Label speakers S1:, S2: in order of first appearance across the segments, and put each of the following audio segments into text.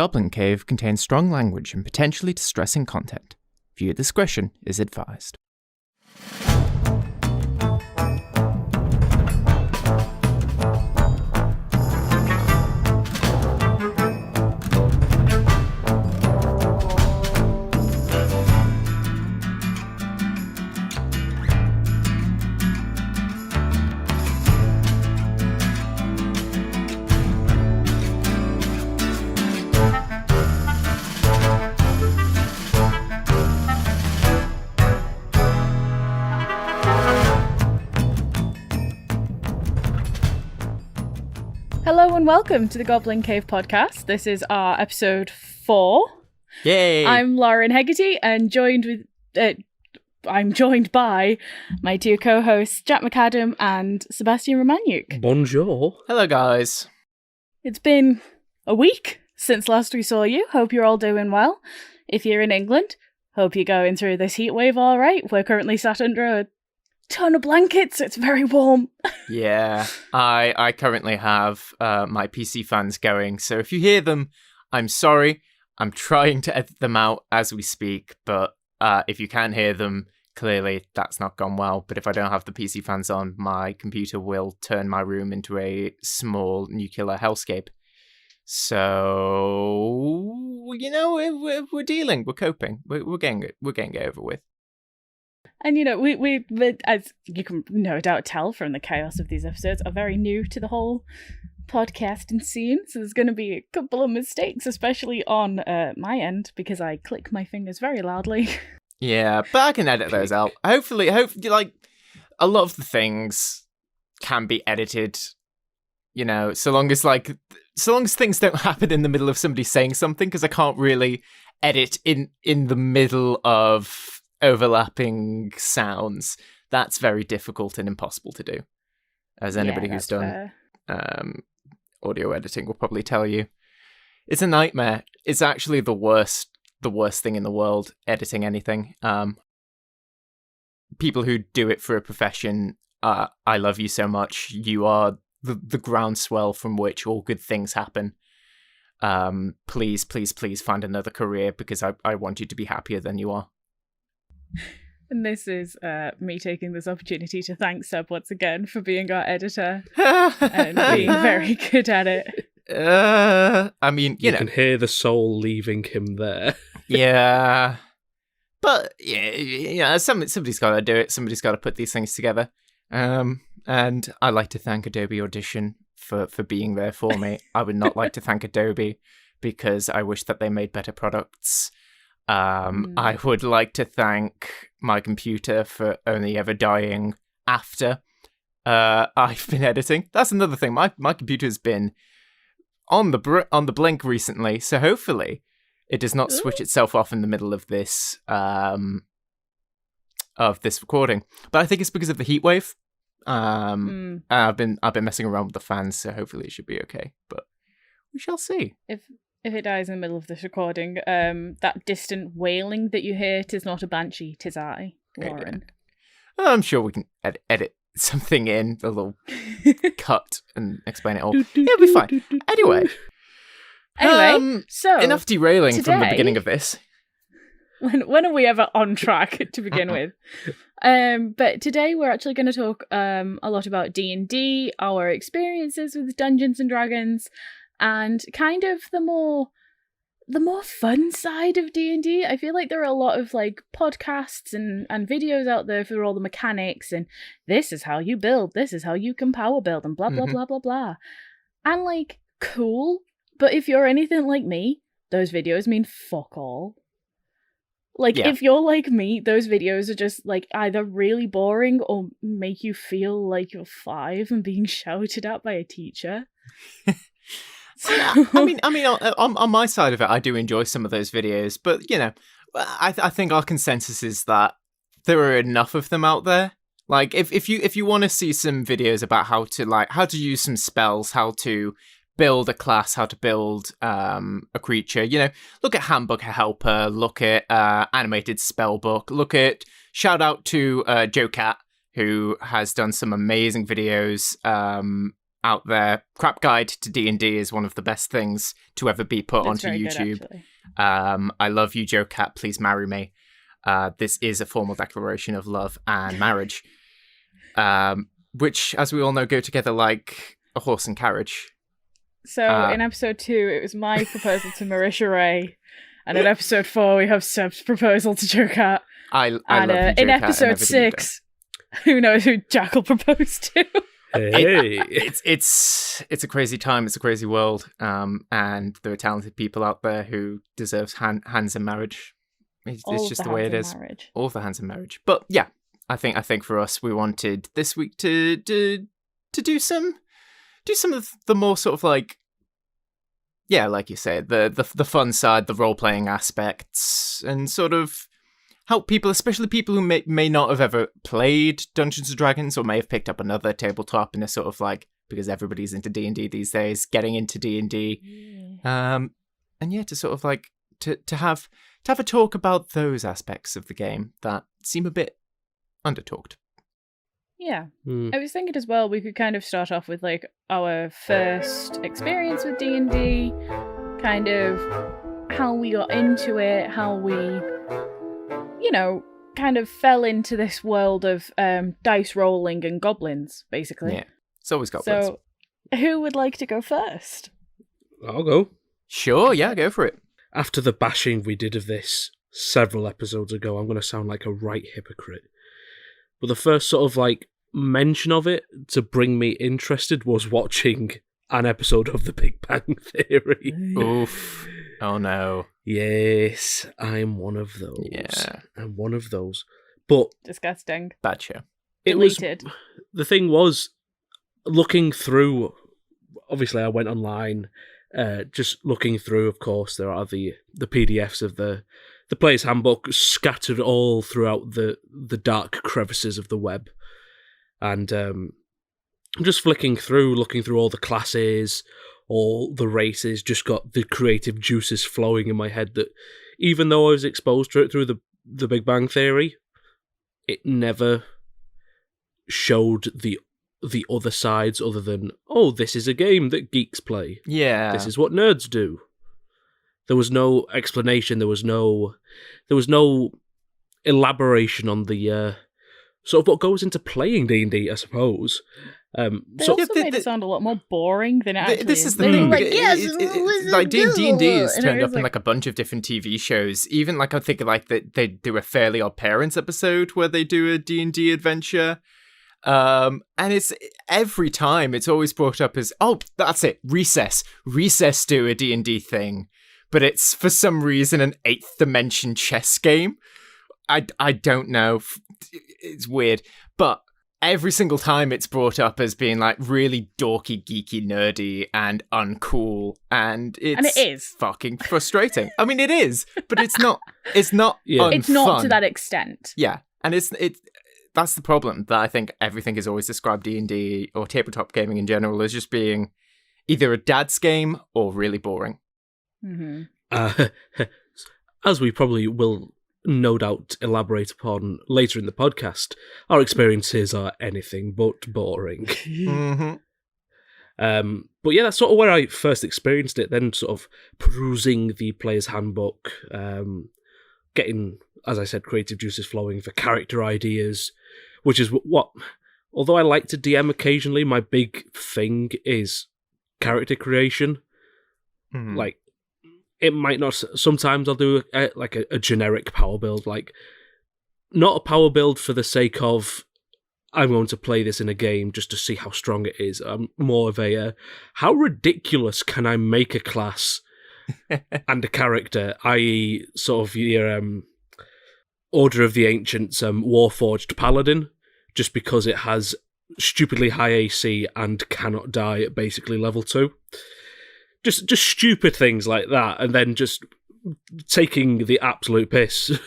S1: Goblin Cave contains strong language and potentially distressing content. Viewer discretion is advised.
S2: Hello and welcome to the Goblin Cave podcast. This is our episode 4.
S1: Yay!
S2: I'm Lauren Hegarty and I'm joined by my two co-hosts Jack McAdam and Sebastian Romaniuk.
S3: Bonjour.
S1: Hello, guys.
S2: It's been a week since last we saw you. Hope you're all doing well. If you're in England, hope you're going through this heat wave all right. We're currently sat under a ton of blankets. It's very warm.
S1: Yeah, I currently have my PC fans going, so if you hear them, I'm sorry. I'm trying to edit them out as we speak, but if you can't hear them, clearly that's not gone well. But if I don't have the PC fans on, my computer will turn my room into a small nuclear hellscape. So, you know, we're dealing, we're coping, we're getting it over with.
S2: And, you know, we, as you can no doubt tell from the chaos of these episodes, are very new to the whole podcasting scene. So there's going to be a couple of mistakes, especially on my end, because I click my fingers very loudly.
S1: Yeah, but I can edit those out. Hopefully, like, a lot of the things can be edited, you know, so long as things don't happen in the middle of somebody saying something, because I can't really edit in the middle of overlapping sounds. That's very difficult and impossible to do, as anybody who's done audio editing will probably tell you. It's a nightmare. It's actually the worst thing in the world, editing anything. People who do it for a profession, I love you so much. You are the groundswell from which all good things happen. Please find another career, because I want you to be happier than you are.
S2: And this is me taking this opportunity to thank Seb once again for being our editor and being very good at it.
S1: I mean, you know,
S3: can hear the soul leaving him there.
S1: Yeah. But, yeah, somebody's got to do it. Somebody's got to put these things together. And I'd like to thank Adobe Audition for being there for me. I would not like to thank Adobe, because I wish that they made better products. I would like to thank my computer for only ever dying after I've been editing. That's another thing. My computer's been on the blink recently, so hopefully it does not switch itself off in the middle of this recording. But I think it's because of the heat wave. I've been messing around with the fans, so hopefully it should be okay. But we shall see.
S2: If it dies in the middle of this recording, that distant wailing that you hear, 'tis not a banshee, 'tis I, Lauren.
S1: Yeah. I'm sure we can edit something in, a little cut, and explain it all. It'll be fine. Anyway,
S2: so
S1: enough derailing
S2: today,
S1: from the beginning of this.
S2: When are we ever on track to begin with? But today we're actually going to talk a lot about D&D, our experiences with Dungeons and Dragons, and kind of the more fun side of D&D. I feel like there are a lot of like podcasts and videos out there for all the mechanics, and this is how you build, this is how you can power build, and blah blah blah blah blah. And like, cool, but if you're anything like me, those videos mean fuck all. Like, if you're like me, those videos are just like either really boring or make you feel like you're 5 and being shouted at by a teacher.
S1: I mean, on my side of it, I do enjoy some of those videos, but you know, I think our consensus is that there are enough of them out there. Like, if you want to see some videos about how to use some spells, how to build a class, how to build a creature, you know, look at Handbook Helper, look at Animated Spellbook, shout out to Joe Cat, who has done some amazing videos out there. Crap Guide to D&D is one of the best things to ever be put
S2: That's
S1: onto
S2: very
S1: YouTube.
S2: good, actually.
S1: I love you, Joe Cat. Please marry me. This is a formal declaration of love and marriage, which, as we all know, go together like a horse and carriage.
S2: So in episode 2, it was my proposal to Marisha Ray, and in episode 4, we have Seb's proposal to Joe Cat.
S1: I love
S2: And
S1: you, Joe
S2: in
S1: Cat, and
S2: episode
S1: everything you've
S2: 6, who knows who Jack will propose to?
S3: Hey.
S1: It's a crazy time. It's a crazy world. And there are talented people out there who deserves hands in marriage. It's just the way it is.
S2: Marriage.
S1: All of the hands in marriage. But yeah, I think for us, we wanted this week to do some of the more sort of like, yeah, like you said, the fun side, the role playing aspects, and sort of help people, especially people who may not have ever played Dungeons and Dragons or may have picked up another tabletop in a sort of like, because everybody's into D&D these days, getting into D&D. And yeah, to sort of like to have a talk about those aspects of the game that seem a bit under-talked.
S2: Yeah. I was thinking as well, we could kind of start off with like our first experience with D&D, kind of how we got into it, how we, you know, kind of fell into this world of dice rolling and goblins, basically.
S1: Yeah, it's always goblins.
S2: So, who would like to go first?
S3: I'll go.
S1: Sure, yeah, go for it.
S3: After the bashing we did of this several episodes ago, I'm going to sound like a right hypocrite. But the first sort of like mention of it to bring me interested was watching an episode of The Big Bang Theory.
S1: Oof. Oh no.
S3: Yes, I'm one of those.
S1: Yeah.
S3: I'm one of those. But
S2: Disgusting.
S1: Bad show.
S3: it was,
S2: Deleted.
S3: the thing was, looking through, obviously I went online, just looking through, of course, there are the PDFs of the player's handbook scattered all throughout the dark crevices of the web. And I'm just flicking through, looking through all the classes, all the races, just got the creative juices flowing in my head that even though I was exposed to it through the Big Bang Theory, it never showed the other sides other than, oh, this is a game that geeks play.
S1: Yeah.
S3: This is what nerds do. There was no explanation, there was no elaboration on the sort of what goes into playing D&D, I suppose.
S2: They also made it sound a lot more boring than it actually
S1: this is the
S2: They were
S1: thing.
S2: like, yes,
S1: It's like D&D has
S2: and it
S1: turned
S2: was
S1: up in like a bunch of different TV shows. Even like I think like they do a Fairly Odd Parents episode where they do a D&D adventure. And it's every time it's always brought up as, oh, that's it, Recess do a D&D thing, but it's for some reason an 8th dimension chess game. I don't know, it's weird, but every single time it's brought up as being like really dorky, geeky, nerdy, and uncool, and it is fucking frustrating. I mean, it is, but it's not. It's not.
S3: Yeah.
S2: It's not to that extent.
S1: Yeah, and it's that's the problem, that I think everything is always described D&D or tabletop gaming in general as just being either a dad's game or really boring.
S2: Mm-hmm.
S3: As we probably will no doubt elaborate upon later in the podcast, our experiences are anything but boring.
S1: Mm-hmm.
S3: But yeah, that's sort of where I first experienced it, then sort of perusing the player's handbook, getting, as I said, creative juices flowing for character ideas, which is what, although I like to DM occasionally, my big thing is character creation.
S1: Mm-hmm.
S3: Like, it might not, sometimes I'll do a generic power build, like, not a power build for the sake of, I'm going to play this in a game just to see how strong it is. I'm more of a, how ridiculous can I make a class and a character, i.e. sort of your Order of the Ancients Warforged Paladin, just because it has stupidly high AC and cannot die at basically level 2. Just stupid things like that, and then just taking the absolute piss.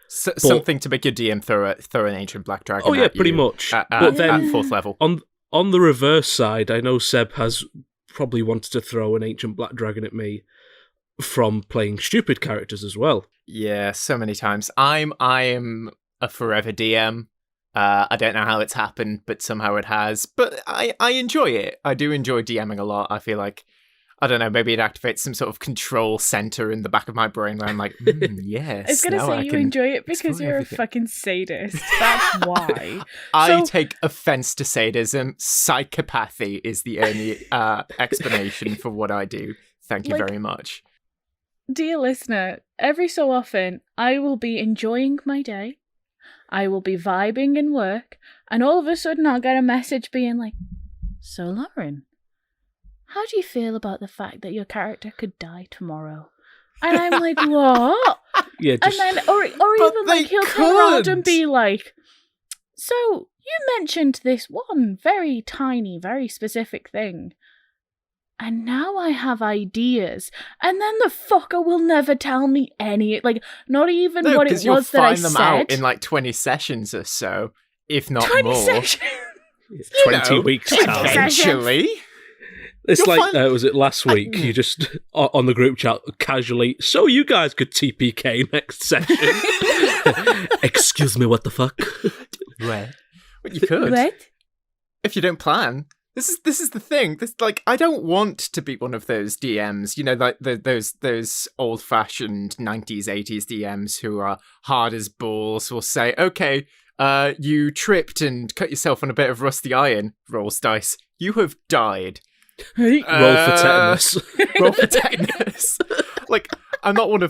S1: Something to make your DM throw an ancient black dragon.
S3: Oh yeah,
S1: at
S3: pretty
S1: you
S3: much.
S1: But then at 4th level.
S3: On the reverse side, I know Seb has probably wanted to throw an ancient black dragon at me from playing stupid characters as well.
S1: Yeah, so many times. I am a forever DM. I don't know how it's happened, but somehow it has. But I enjoy it. I do enjoy DMing a lot. I feel like, I don't know, maybe it activates some sort of control center in the back of my brain where I'm like, yes.
S2: I was going to say you enjoy it because you're a fucking sadist. That's why.
S1: I take offense to sadism. Psychopathy is the only explanation for what I do. Thank you very much.
S2: Dear listener, every so often, I will be enjoying my day. I will be vibing in work. And all of a sudden, I'll get a message being like, so Lauren, how do you feel about the fact that your character could die tomorrow? And I'm like, what?
S3: Yeah, just...
S2: And then, or even like he'll come around and be like, so you mentioned this one very tiny, very specific thing. And now I have ideas. And then the fucker will never tell me any, like, not even what it was that I said.
S1: You'll find them out in like 20 sessions or so, if not
S2: 20
S1: more.
S2: Sessions.
S3: 20 weeks time.
S1: Eventually.
S3: It's was it last week? You just, on the group chat, casually, so you guys could TPK next session. Excuse me, what the fuck?
S1: Right. Well, you could.
S2: What?
S1: If you don't plan. This is the thing. I don't want to be one of those DMs, like those old-fashioned 90s, 80s DMs who are hard as balls, will say, okay, you tripped and cut yourself on a bit of rusty iron, rolls dice. You have died.
S3: Roll for tetanus.
S1: Roll for tetanus. Like, I'm not one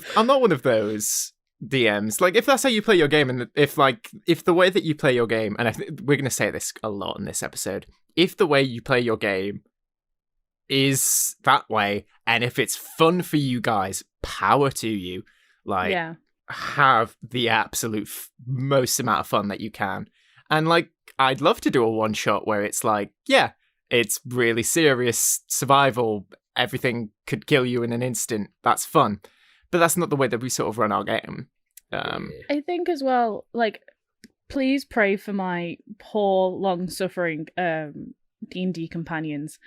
S1: of those DMs. Like, if that's how you play your game, and if the way that you play your game, and we're going to say this a lot in this episode, if the way you play your game is that way, and if it's fun for you guys, power to you. Like, have the absolute most amount of fun that you can. And like, I'd love to do a one shot where it's like, it's really serious survival. Everything could kill you in an instant. That's fun. But that's not the way that we sort of run our game.
S2: I think as well, like, please pray for my poor, long-suffering D&D companions,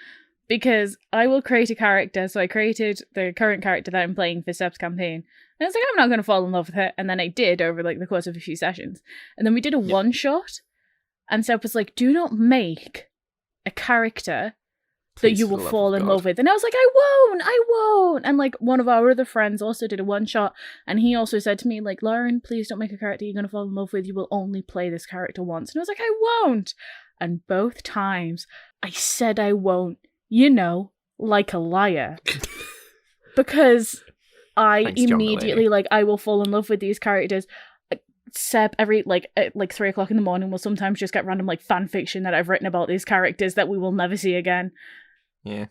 S2: because I will create a character. So I created the current character that I'm playing for Seb's campaign, and I was like, I'm not going to fall in love with her, and then I did over like the course of a few sessions, and then we did a one-shot, and Seb was like, do not make a character that you will fall in love with. And I was like, I won't. And like, one of our other friends also did a one shot, and he also said to me, like, Lauren, please don't make a character you're going to fall in love with. You will only play this character once. And I was like, I won't. And both times I said I won't, like a liar. Because I immediately, like, I will fall in love with these characters. Seb, every at 3 o'clock in the morning, will sometimes just get random like fan fiction that I've written about these characters that we will never see again.
S1: Yeah.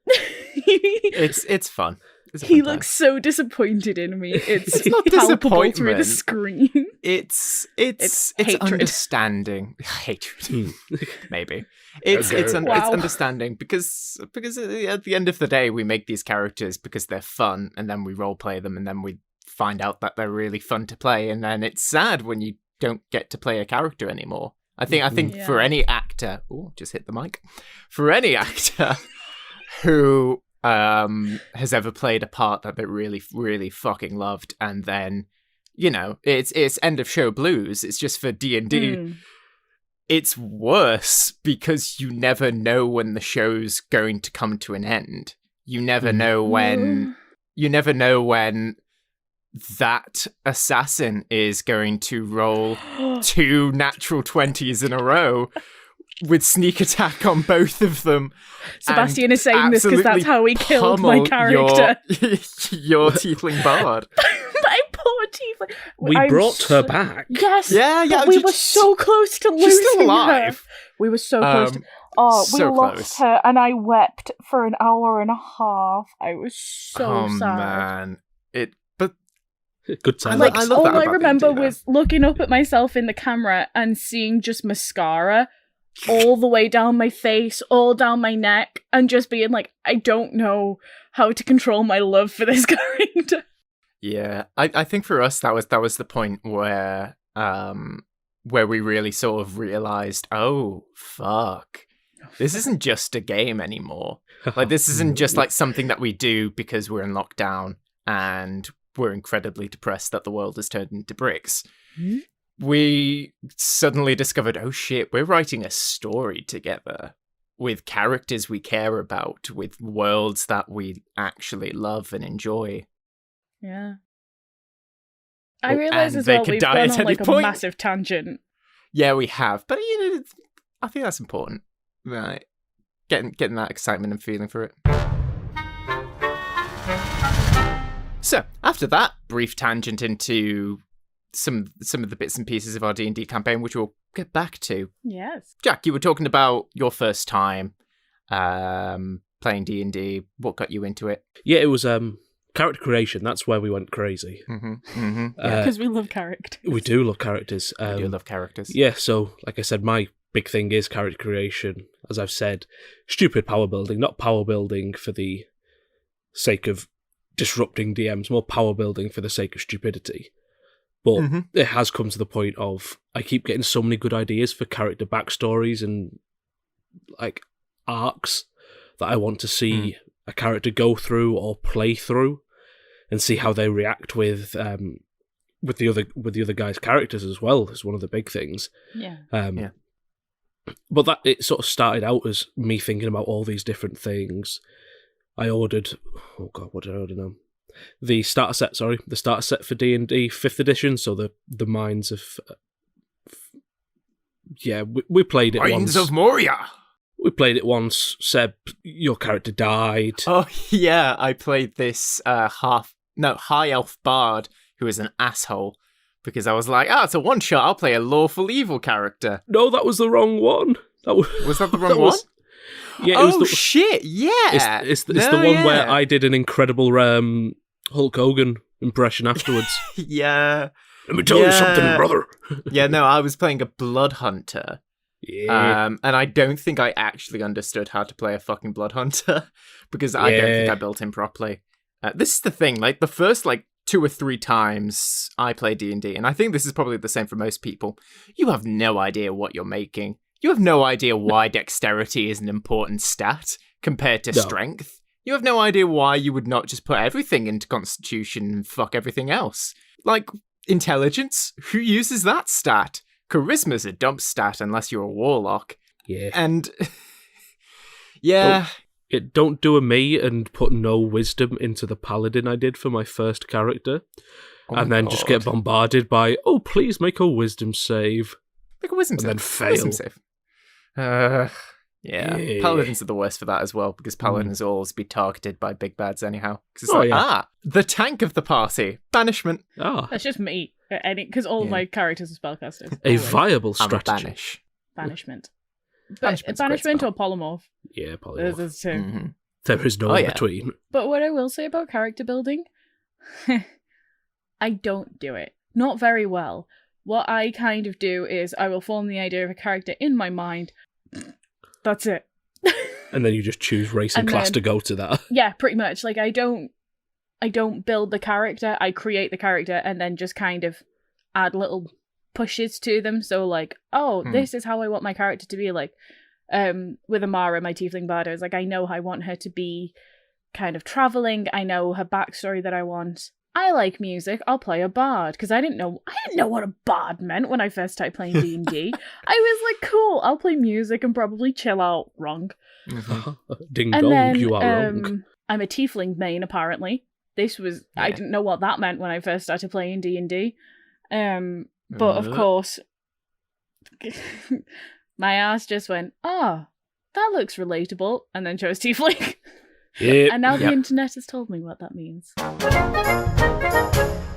S1: It's fun.
S2: He looks so disappointed in me. It's
S1: not
S2: palpable
S1: disappointment
S2: through the screen.
S1: It's
S2: hatred.
S1: Understanding. Hatred. Maybe. It's understanding because at the end of the day we make these characters because they're fun, and then we role play them, and then we find out that they're really fun to play, and then it's sad when you don't get to play a character anymore. I think for any actor, just hit the mic. For any actor who has ever played a part that they really, really fucking loved, and then, it's end of show blues. It's just for D&D. It's worse because you never know when the show's going to come to an end. You never know when. You never know when that assassin is going to roll 2 natural 20s in a row with sneak attack on both of them.
S2: Sebastian is saying this because that's how he killed my character.
S1: Your tiefling bard.
S2: My poor tiefling.
S3: We brought her back.
S2: Yes.
S1: Yeah.
S2: But we were so close to losing
S1: she's still alive.
S2: her. We were so close to... we lost her, and I wept for an hour and a half. I was so sad.
S1: Man.
S3: Good time.
S2: Like,
S1: I love
S2: all
S1: that
S2: I
S1: about
S2: remember
S1: D&D,
S2: was looking up at myself in the camera and seeing just mascara all the way down my face, all down my neck, and just being like, I don't know how to control my love for this character.
S1: Yeah, I think for us that was the point where we really sort of realized, oh fuck, this isn't just a game anymore. Like, this isn't just like something that we do because we're in lockdown and we're incredibly depressed that the world has turned into bricks. we suddenly discovered, oh shit, we're writing a story together with characters we care about, with worlds that we actually love and enjoy.
S2: Yeah. I realise
S1: and
S2: as
S1: they
S2: well
S1: could
S2: we've
S1: die
S2: gone
S1: at
S2: on
S1: any
S2: like a
S1: point.
S2: massive tangent.
S1: Yeah, we have. But, I think that's important. Right. Getting that excitement and feeling for it. So, after that brief tangent into some of the bits and pieces of our D&D campaign, which we'll get back to.
S2: Yes.
S1: Jack, you were talking about your first time playing D&D. What got you into it?
S3: Yeah, it was character creation. That's where we went crazy.
S1: Yeah,
S2: Because we love characters.
S3: We do love characters.
S1: I do love characters.
S3: Yeah, so like I said, my big thing is character creation. As I've said, stupid power building, not power building for the sake of disrupting DMs, more power building for the sake of stupidity. But it has come to the point of I keep getting so many good ideas for character backstories and like arcs that I want to see a character go through or play through, and see how they react with the other guys' characters as well. Is one of the big things.
S2: Yeah.
S3: But that it sort of started out as me thinking about all these different things. I ordered, oh god, what did I order now? The starter set for D&D 5th edition, so the Minds of... we played it once.
S1: Minds of Moria!
S3: We played it once. Seb, your character died.
S1: Oh, yeah, I played this high elf bard who is an asshole, because I was like, it's a one-shot, I'll play a lawful evil character.
S3: No, that was the wrong one.
S1: Was that the wrong one?
S3: Yeah, it was
S1: shit, yeah!
S3: It's the one where I did an incredible Hulk Hogan impression afterwards.
S1: Yeah.
S3: Let me tell you something, brother.
S1: Yeah, no, I was playing a blood hunter.
S3: Yeah.
S1: And I don't think I actually understood how to play a fucking blood hunter, because I don't think I built him properly. This is the thing, like, the first, 2 or 3 times I play D&D, and I think this is probably the same for most people, you have no idea what you're making. You have no idea why dexterity is an important stat compared to strength. You have no idea why you would not just put everything into Constitution and fuck everything else. Like, intelligence? Who uses that stat? Charisma's a dump stat unless you're a warlock.
S3: Yeah.
S1: And... yeah...
S3: Don't do a me and put no wisdom into the paladin I did for my first character. And then just get bombarded by, please make a wisdom save.
S1: Make a wisdom save.
S3: And then fail.
S1: Wisdom save. Yeah. Paladins are the worst for that as well, because paladins always be targeted by big bads anyhow. Because it's the tank of the party. Banishment.
S2: That's just me. Because all of my characters are spellcasters.
S3: A viable strategy.
S2: Banishment. Banishment or polymorph?
S3: Yeah, polymorph.
S2: There's 2.
S1: Mm-hmm.
S3: There is no in between.
S2: But what I will say about character building, I don't do it. Not very well. What I kind of do is I will form the idea of a character in my mind. That's it.
S3: And then you just choose race and class to go to that. Yeah,
S2: pretty much. Like, I don't build the character. I create the character and then just kind of add little pushes to them. So like, this is how I want my character to be. Like, with Amara, my tiefling bard, I was like, I know I want her to be kind of traveling. I know her backstory that I want. I like music. I'll play a bard, because I didn't know what a bard meant when I first started playing D&D. I was like, cool, I'll play music and probably chill out. Wrong.
S3: Ding dong, you are wrong.
S2: I'm a tiefling main, apparently. I didn't know what that meant when I first started playing D&D. But of course, my ass just went, that looks relatable, and then chose tiefling.
S3: Yep.
S2: And now the internet has told me what that means.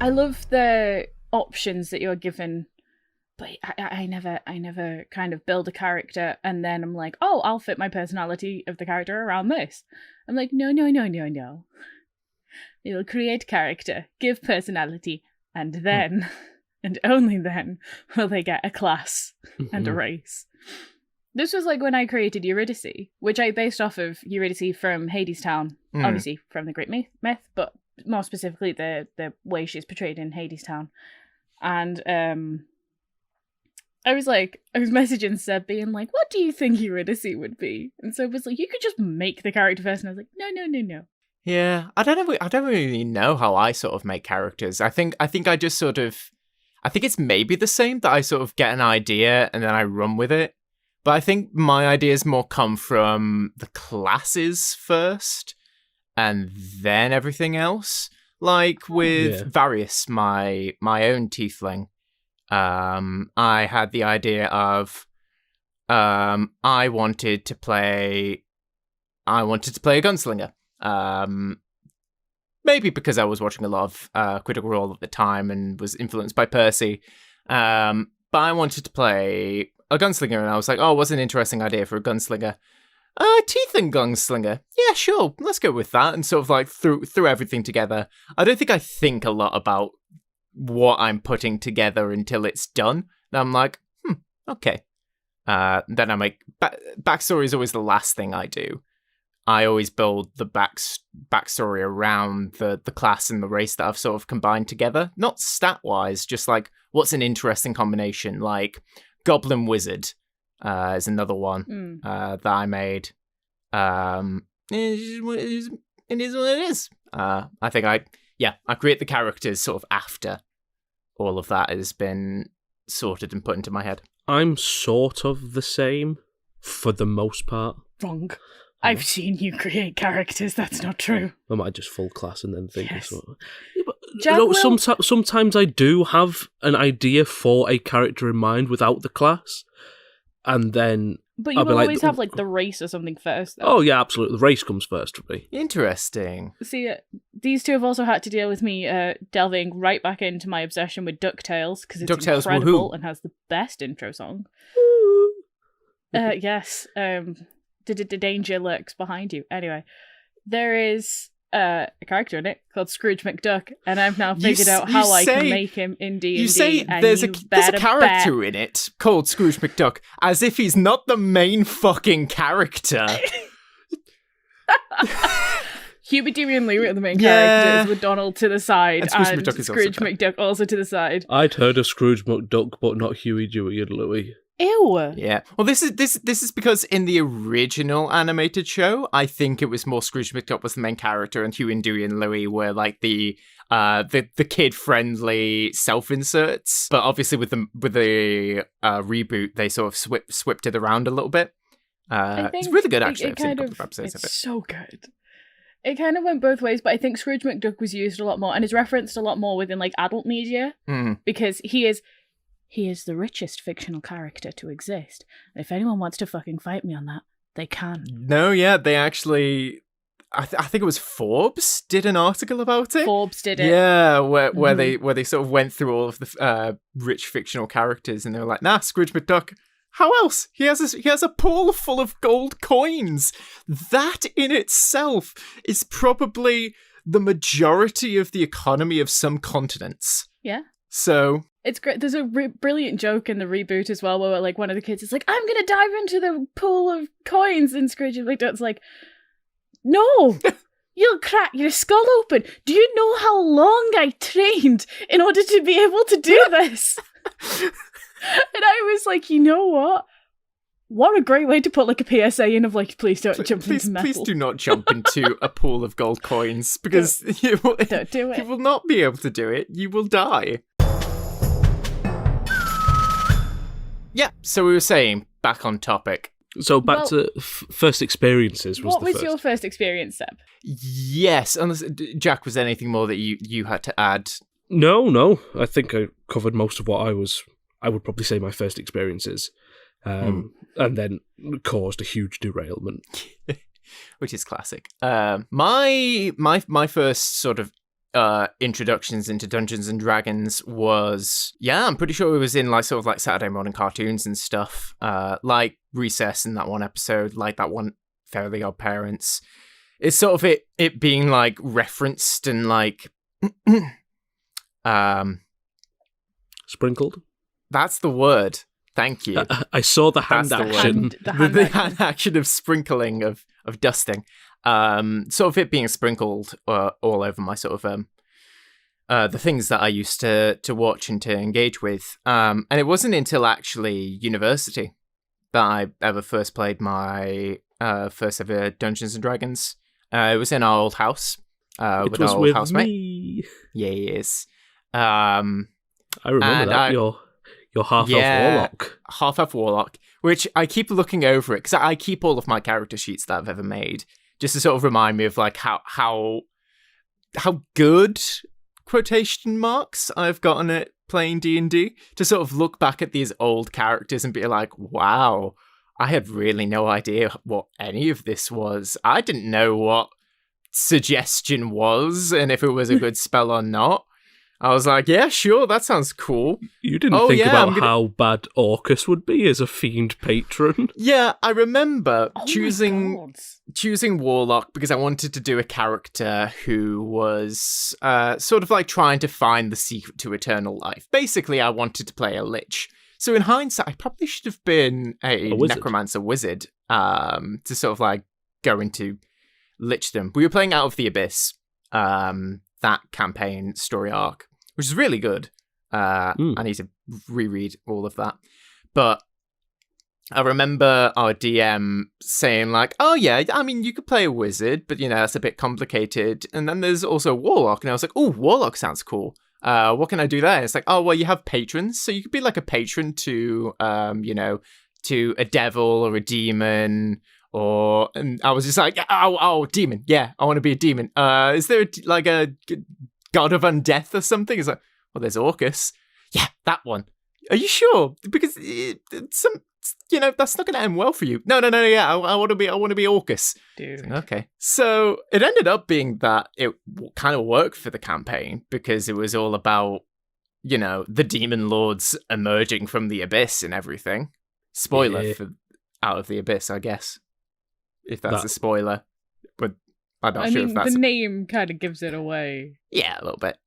S2: I love the options that you're given, but I never kind of build a character and then I'm like, I'll fit my personality of the character around this. I'm like, no. You'll create character, give personality, and then, and only then, will they get a class and a race. This was like when I created Eurydice, which I based off of Eurydice from Hadestown, obviously from the Great Myth, but more specifically the way she's portrayed in Hadestown. And I was messaging Seb being like, what do you think Eurydice would be? And Seb was like, you could just make the character first. And I was like, no.
S1: Yeah, I don't really know how I sort of make characters. I think I just sort of, I think it's maybe the same, that I sort of get an idea and then I run with it. But I think my ideas more come from the classes first and then everything else. Like with Various, my own tiefling, I had the idea of I wanted to play a gunslinger. Maybe because I was watching a lot of Critical Role at the time and was influenced by Percy. But I wanted to play a gunslinger, and I was like, oh, what's an interesting idea for a gunslinger? Tiefling gunslinger. Yeah, sure, let's go with that. And sort of like threw everything together. I don't think I think a lot about what I'm putting together until it's done. And I'm like, okay. Then I make... backstory is always the last thing I do. I always build the backstory around the class and the race that I've sort of combined together. Not stat-wise, just like, what's an interesting combination? Like, Goblin Wizard is another one that I made. It is what it is. I think I create the characters sort of after all of that has been sorted and put into my head.
S3: I'm sort of the same, for the most part.
S2: Wrong. I've seen you create characters. That's not true.
S3: I might just full class and then think.
S2: Yes.
S3: Sometimes I do have an idea for a character in mind without the class, and then.
S2: But you will always have like the race or something first, though.
S3: Oh yeah, absolutely. The race comes first for me.
S1: Interesting.
S2: See, these two have also had to deal with me delving right back into my obsession with DuckTales, because it's
S1: DuckTales,
S2: incredible
S1: woohoo.
S2: and has the best intro song. Yes. The danger lurks behind you. Anyway, there is a character in it called Scrooge McDuck, and I've now figured out how I can make him in D&D.
S1: You say there's a character in it called Scrooge McDuck, as if he's not the main fucking character.
S2: Huey, Dewey, and Louie are the main characters, with Donald to the side, and Scrooge McDuck also to the side.
S3: I'd heard of Scrooge McDuck, but not Huey, Dewey, and Louie.
S2: Ew.
S1: Yeah. Well, this is because in the original animated show, I think it was more Scrooge McDuck was the main character, and Huey and Dewey and Louie were like the kid-friendly self-inserts. But obviously, with the reboot, they sort of swept it around a little bit. It's really good, actually. I've seen a couple of episodes of it.
S2: It's so good. It kind of went both ways, but I think Scrooge McDuck was used a lot more and is referenced a lot more within like adult media because he is the richest fictional character to exist. And if anyone wants to fucking fight me on that, they can.
S1: No, yeah, they actually... I think it was Forbes did an article about it.
S2: Forbes did it.
S1: Yeah, where they sort of went through all of the rich fictional characters, and they were like, nah, Scrooge McDuck, how else? He has a pool full of gold coins. That in itself is probably the majority of the economy of some continents.
S2: Yeah.
S1: So...
S2: It's great. There's a brilliant joke in the reboot as well where like one of the kids is like, I'm going to dive into the pool of coins, and Scrooge McDuck's like, no, you'll crack your skull open. Do you know how long I trained in order to be able to do this? And I was like, you know what? What a great way to put like a PSA in of like, please don't jump into metal.
S1: Please do not jump into a pool of gold coins, because
S2: don't do it.
S1: You will not be able to do it. You will die. Yeah, so we were saying, back on topic.
S3: So back to first experiences.
S2: What was your first experience, Seb?
S1: Yes, unless Jack, was there anything more that you had to add?
S3: No. I think I covered most of what I would probably say my first experiences, and then caused a huge derailment,
S1: which is classic. My first sort of introductions into Dungeons and Dragons was, I'm pretty sure it was in like sort of like Saturday morning cartoons and stuff, like Recess in that one episode, like that one Fairly Odd Parents. It's sort of it being like referenced and like
S3: sprinkled.
S1: That's the word. Thank you.
S3: I saw the hand action.
S1: The hand action of sprinkling of dusting. Sort of it being sprinkled all over my sort of the things that I used to watch and to engage with. And it wasn't until actually university that I ever first played my first ever Dungeons and Dragons. It was in our old house with our old housemate.
S3: Me.
S1: Yes.
S3: I remember
S1: And
S3: that. You're half-elf warlock.
S1: Half-elf warlock, which I keep looking over it, because I keep all of my character sheets that I've ever made, just to sort of remind me of like how good, quotation marks, I've gotten at playing D&D, to sort of look back at these old characters and be like, wow, I had really no idea what any of this was. I didn't know what suggestion was and if it was a good spell or not. I was like, yeah, sure, that sounds cool.
S3: You didn't think about how bad Orcus would be as a fiend patron?
S1: Yeah, I remember choosing Warlock because I wanted to do a character who was sort of like trying to find the secret to eternal life. Basically, I wanted to play a lich. So in hindsight, I probably should have been a necromancer wizard to sort of like go into lichdom. We were playing Out of the Abyss, that campaign story arc, which is really good. I need to reread all of that. But I remember our DM saying like, oh yeah, I mean, you could play a wizard, but you know, that's a bit complicated. And then there's also Warlock. And I was like, oh, Warlock sounds cool. What can I do there? And it's like, oh, well, you have patrons. So you could be like a patron to, you know, to a devil or a demon. And I was just like, oh, demon. Yeah, I want to be a demon. Is there like a god of undeath or something? It's like, well, there's Orcus. Yeah, that one. Are you sure? Because you know, that's not going to end well for you. No. Yeah, I want to be Orcus.
S2: Dude.
S1: Okay. So it ended up being that it kind of worked for the campaign because it was all about, you know, the demon lords emerging from the abyss and everything. Spoiler for Out of the Abyss, I guess. If that's a spoiler, but I'm not sure if that's...
S2: the name kind of gives it away.
S1: Yeah, a little bit.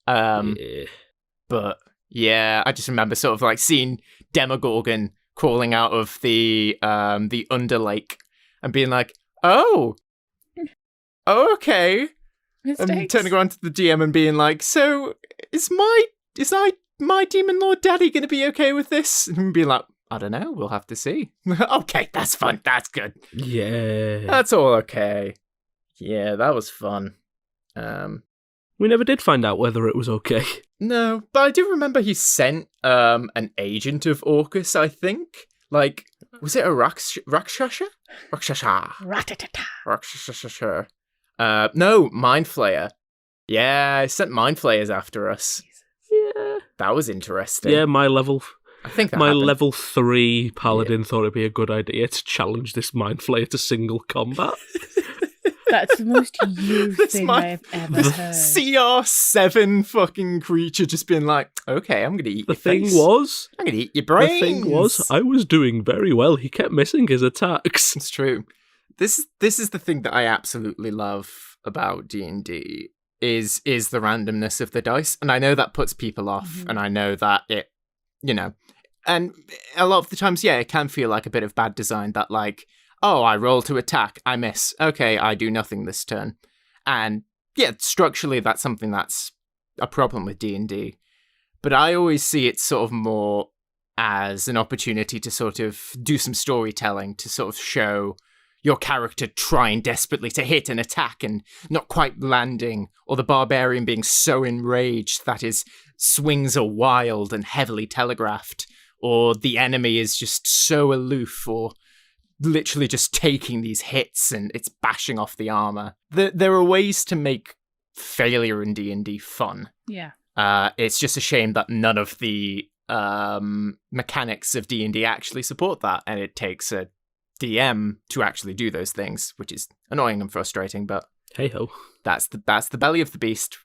S1: But yeah, I just remember sort of like seeing Demogorgon crawling out of the Underlake and being like, oh, okay. And turning around to the DM and being like, so is my demon lord daddy going to be okay with this? And being like, I don't know. We'll have to see. Okay, that's fun. That's good.
S3: Yeah.
S1: That's all okay. Yeah, that was fun.
S3: We never did find out whether it was okay.
S1: No, but I do remember he sent an agent of Orcus, I think. Like, was it a Rakshasha? Rakshasha.
S2: Ratatata.
S1: Rakshasha. No, Mind Flayer. Yeah, I sent Mind Flayers after us.
S3: Yeah.
S1: That was interesting.
S3: Yeah, my level...
S1: I think that
S3: my
S1: happened.
S3: level 3 paladin thought it'd be a good idea to challenge this mind flayer to single combat.
S2: That's the most you thing I've ever heard.
S1: CR7 fucking creature just being like, okay, I'm gonna eat your face. I'm gonna eat your brains.
S3: The thing was, I was doing very well. He kept missing his attacks.
S1: It's true. This is the thing that I absolutely love about D&D is the randomness of the dice, and I know that puts people off, and I know that it, you know, and a lot of the times, yeah, it can feel like a bit of bad design that like, oh, I roll to attack, I miss. Okay, I do nothing this turn. And yeah, structurally, that's something that's a problem with D&D. But I always see it sort of more as an opportunity to sort of do some storytelling, to sort of show your character trying desperately to hit an attack and not quite landing, or the barbarian being so enraged that his swings are wild and heavily telegraphed, or the enemy is just so aloof or literally just taking these hits and it's bashing off the armor. There are ways to make failure in D&D fun.
S2: Yeah.
S1: It's just a shame that none of the mechanics of D&D actually support that, and it takes a DM to actually do those things, which is annoying and frustrating, but
S3: hey ho,
S1: that's the belly of the beast.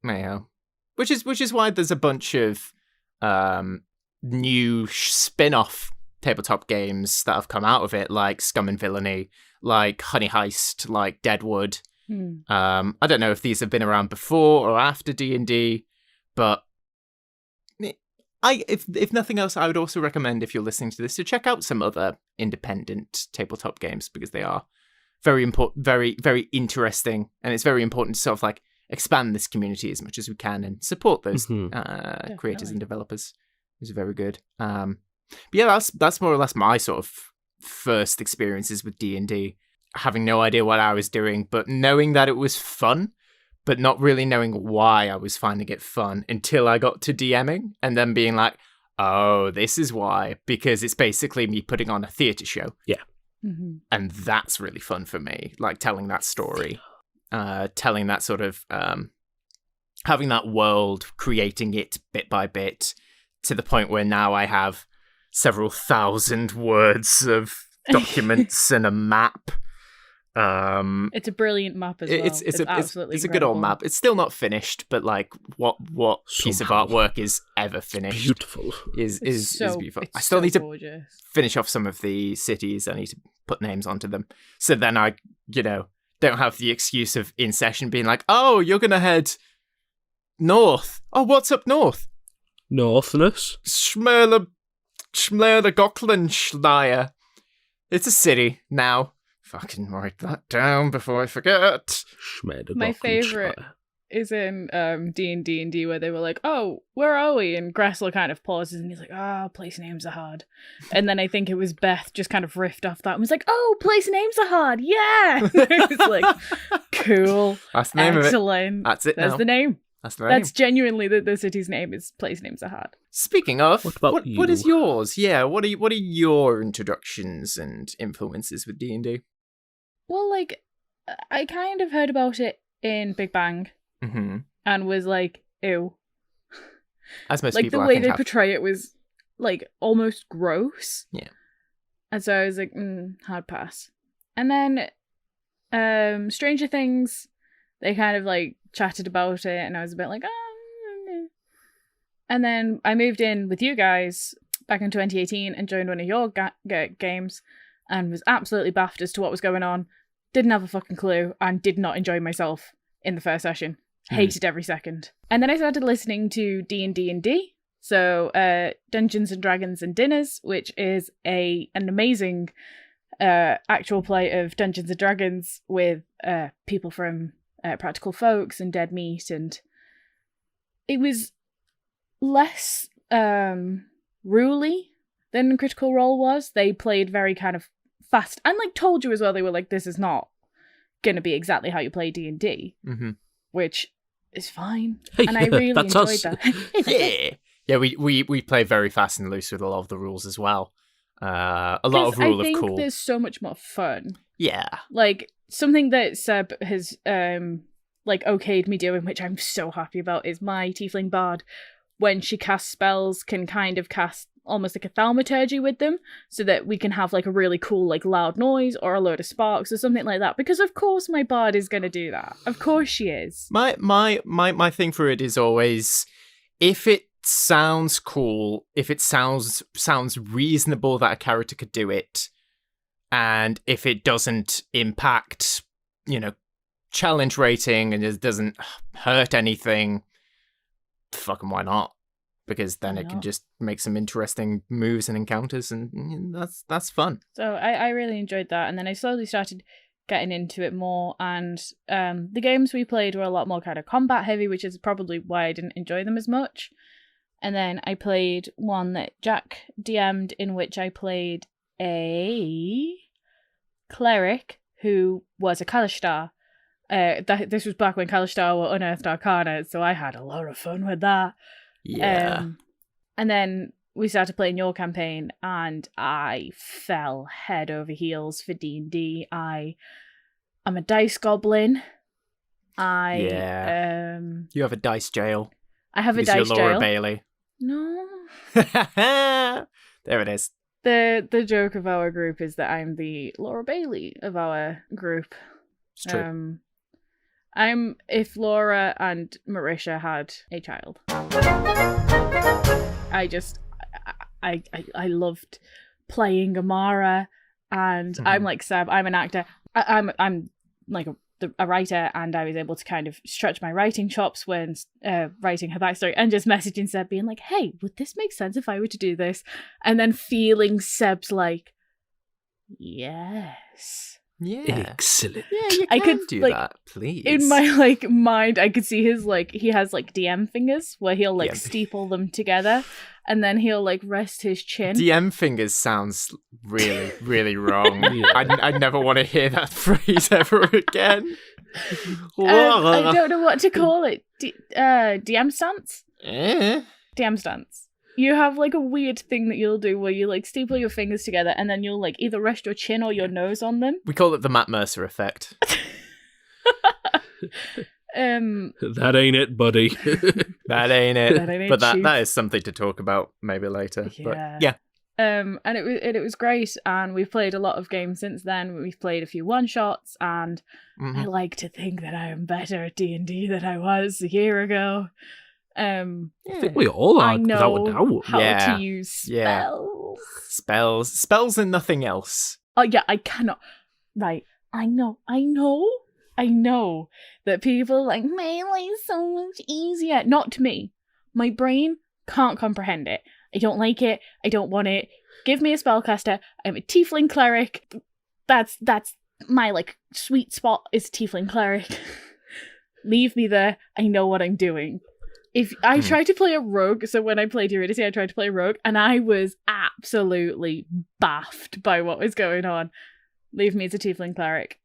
S1: Hey-ho. Which is why there's a bunch of new spin-off tabletop games that have come out of it, like Scum and Villainy, like Honey Heist, like Deadwood. I don't know if these have been around before or after D&D, but if nothing else, I would also recommend, if you're listening to this, to check out some other independent tabletop games, because they are very important, very, very interesting, and it's very important to sort of like expand this community as much as we can and support those creators and developers. It's very good. But yeah, that's more or less my sort of first experiences with D&D, having no idea what I was doing, but knowing that it was fun, but not really knowing why I was finding it fun until I got to DMing and then being like, oh, this is why, because it's basically me putting on a theatre show.
S3: Yeah.
S2: Mm-hmm.
S1: And that's really fun for me, like telling that story, telling that sort of, having that world, creating it bit by bit to the point where now I have several thousand words of documents and a map.
S2: It's a brilliant map as well.
S1: It's a good old map. It's still not finished, but like what piece of artwork is ever finished?
S3: Beautiful.
S1: Is beautiful. I still need to finish off some of the cities. I need to put names onto them. So then I, don't have the excuse of in session being like, oh, you're gonna head north. Oh, what's up north?
S3: Northness.
S1: Schmerler Goblin Schleier. It's a city now. Fucking write that down before I forget.
S2: My favorite is in D&D&D where they were like, oh, where are we? And Gressel kind of pauses and he's like, place names are hard. And then I think it was Beth just kind of riffed off that and was like, oh, place names are hard. Yeah. It was like, cool.
S1: That's the name of it.
S2: Excellent.
S1: That's it.
S2: That's
S1: now.
S2: the name.
S1: That's the name.
S2: That's genuinely the city's name is place names are hard.
S1: Speaking of,
S3: what
S1: is yours? Yeah, what are your introductions and influences with D&D?
S2: Well, like, I kind of heard about it in Big Bang and was like, ew.
S1: As most
S2: like,
S1: people,
S2: the way
S1: I think
S2: they
S1: have.
S2: portray it was, like, almost gross.
S1: Yeah.
S2: And so I was like, hard pass. And then Stranger Things, they kind of, like, chatted about it, and I was a bit like, no. And then I moved in with you guys back in 2018 and joined one of your games and was absolutely baffed as to what was going on. Didn't have a fucking clue and did not enjoy myself in the first session. Hated every second. And then I started listening to D&D&D. So Dungeons and Dragons and Dinners, which is an amazing actual play of Dungeons and Dragons with people from Practical Folks and Dead Meat. And it was less ruly than Critical Role was. They played very kind of fast and like told you as well. They were like, this is not going to be exactly how you play D&D, which is fine. And I really enjoyed that.
S1: Yeah, we play very fast and loose with a lot of the rules as well. A lot of rule of cool.
S2: I think there's so much more fun.
S1: Yeah.
S2: Like, something that Seb has like okayed me doing, which I'm so happy about, is my Tiefling Bard, when she casts spells, can kind of cast almost like a thaumaturgy with them, so that we can have like a really cool like loud noise or a load of sparks or something like that. Because of course my Bard is going to do that. Of course she is. My thing for it is always, if it sounds cool, if it sounds reasonable that a character could do it, and if it doesn't impact, challenge rating and it doesn't hurt anything, fucking why not? Because then it can just make some interesting moves and encounters, and that's fun. So I really enjoyed that, and then I slowly started getting into it more, and the games we played were a lot more kind of combat heavy, which is probably why I didn't enjoy them as much. And then I played one that Jack DM'd, in which I played a cleric who was a Kalishtar. This was back when Kalishtar were Unearthed Arcana, so I had a lot of fun with that.
S1: Yeah.
S2: And then we started playing your campaign, and I fell head over heels for D&D. I'm a dice goblin.
S1: You have a dice jail.
S2: I have a dice
S1: jail. You're Laura
S2: jail.
S1: Bailey.
S2: No.
S1: There it is.
S2: The joke of our group is that I'm the Laura Bailey of our group.
S1: It's true.
S2: If Laura and Marisha had a child. I loved playing Amara, and I'm like Seb, I'm an actor. I'm like a writer, and I was able to kind of stretch my writing chops when writing her backstory, and just messaging Seb being like, hey, would this make sense if I were to do this? And then feeling Seb's like, yes.
S1: Yeah.
S3: Excellent.
S1: Yeah, you
S2: I
S1: can
S2: could
S1: do
S2: like,
S1: that, please.
S2: in my like mind, I could see his like, he has like DM fingers where he'll like steeple them together, and then he'll like rest his chin.
S1: DM fingers sounds really, really wrong. I never want to hear that phrase ever again.
S2: I don't know what to call it. DM stance? DM stance. You have like a weird thing that you'll do where you like staple your fingers together and then you'll like either rest your chin or your nose on them.
S1: We call it the Matt Mercer effect.
S3: That ain't it, buddy.
S1: That ain't it.
S2: That ain't it,
S1: but
S2: chief.
S1: that is something to talk about maybe later.
S2: Yeah.
S1: But yeah.
S2: And it was great, and we've played a lot of games since then. We've played a few one-shots, and I like to think that I am better at D&D than I was a year ago.
S3: I think we all are,
S2: I know
S3: without a doubt.
S2: how to use spells.
S1: Spells and nothing else.
S2: Oh yeah, I cannot. Right, I know that people like melee is so much easier. Not to me. My brain can't comprehend it. I don't like it. I don't want it. Give me a spellcaster. I'm a tiefling cleric. That's my like sweet spot is tiefling cleric. Leave me there. I know what I'm doing. If I tried to play a rogue, so when I played Eurydice, I tried to play a rogue, and I was absolutely baffed by what was going on. Leave me as a tiefling cleric.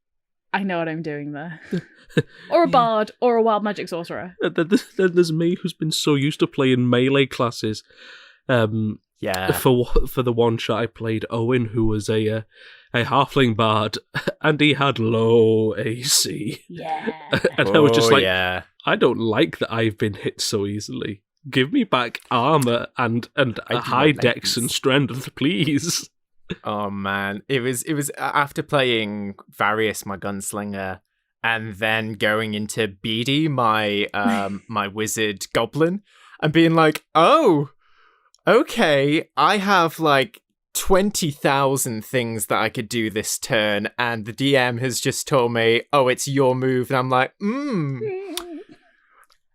S2: I know what I'm doing there. Or a bard, or a wild magic sorcerer.
S3: Then there's me, who's been so used to playing melee classes. For the one shot I played Owen, who was a halfling bard, and he had low AC.
S2: Yeah.
S3: And I was just like,
S1: yeah.
S3: I don't like that I've been hit so easily. Give me back armor and a high dex and strength, please.
S1: Oh man, it was after playing Various, my gunslinger, and then going into Beady, my my wizard goblin, and being like, oh, okay, I have like 20,000 things that I could do this turn, and the DM has just told me, oh, it's your move, and I'm like,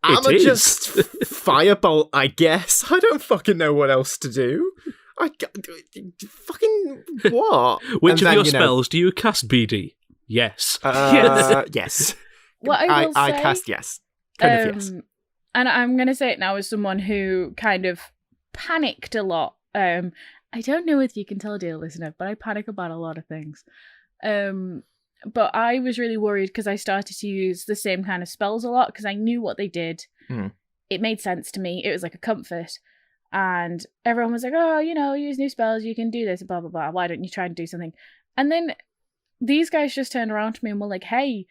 S1: I'ma just firebolt, I guess. I don't fucking know what else to do. Fucking what?
S3: Which of your spells do you cast, BD? Yes.
S1: Yes.
S2: What I will say,
S1: I cast yes. Kind of yes.
S2: And I'm going to say it now as someone who kind of panicked a lot. I don't know if you can tell, dear listener, but I panic about a lot of things. But I was really worried because I started to use the same kind of spells a lot because I knew what they did. It made sense to me. It was like a comfort. And everyone was like, oh, use new spells, you can do this, blah, blah, blah. Why don't you try and do something? And then these guys just turned around to me and were like, hey,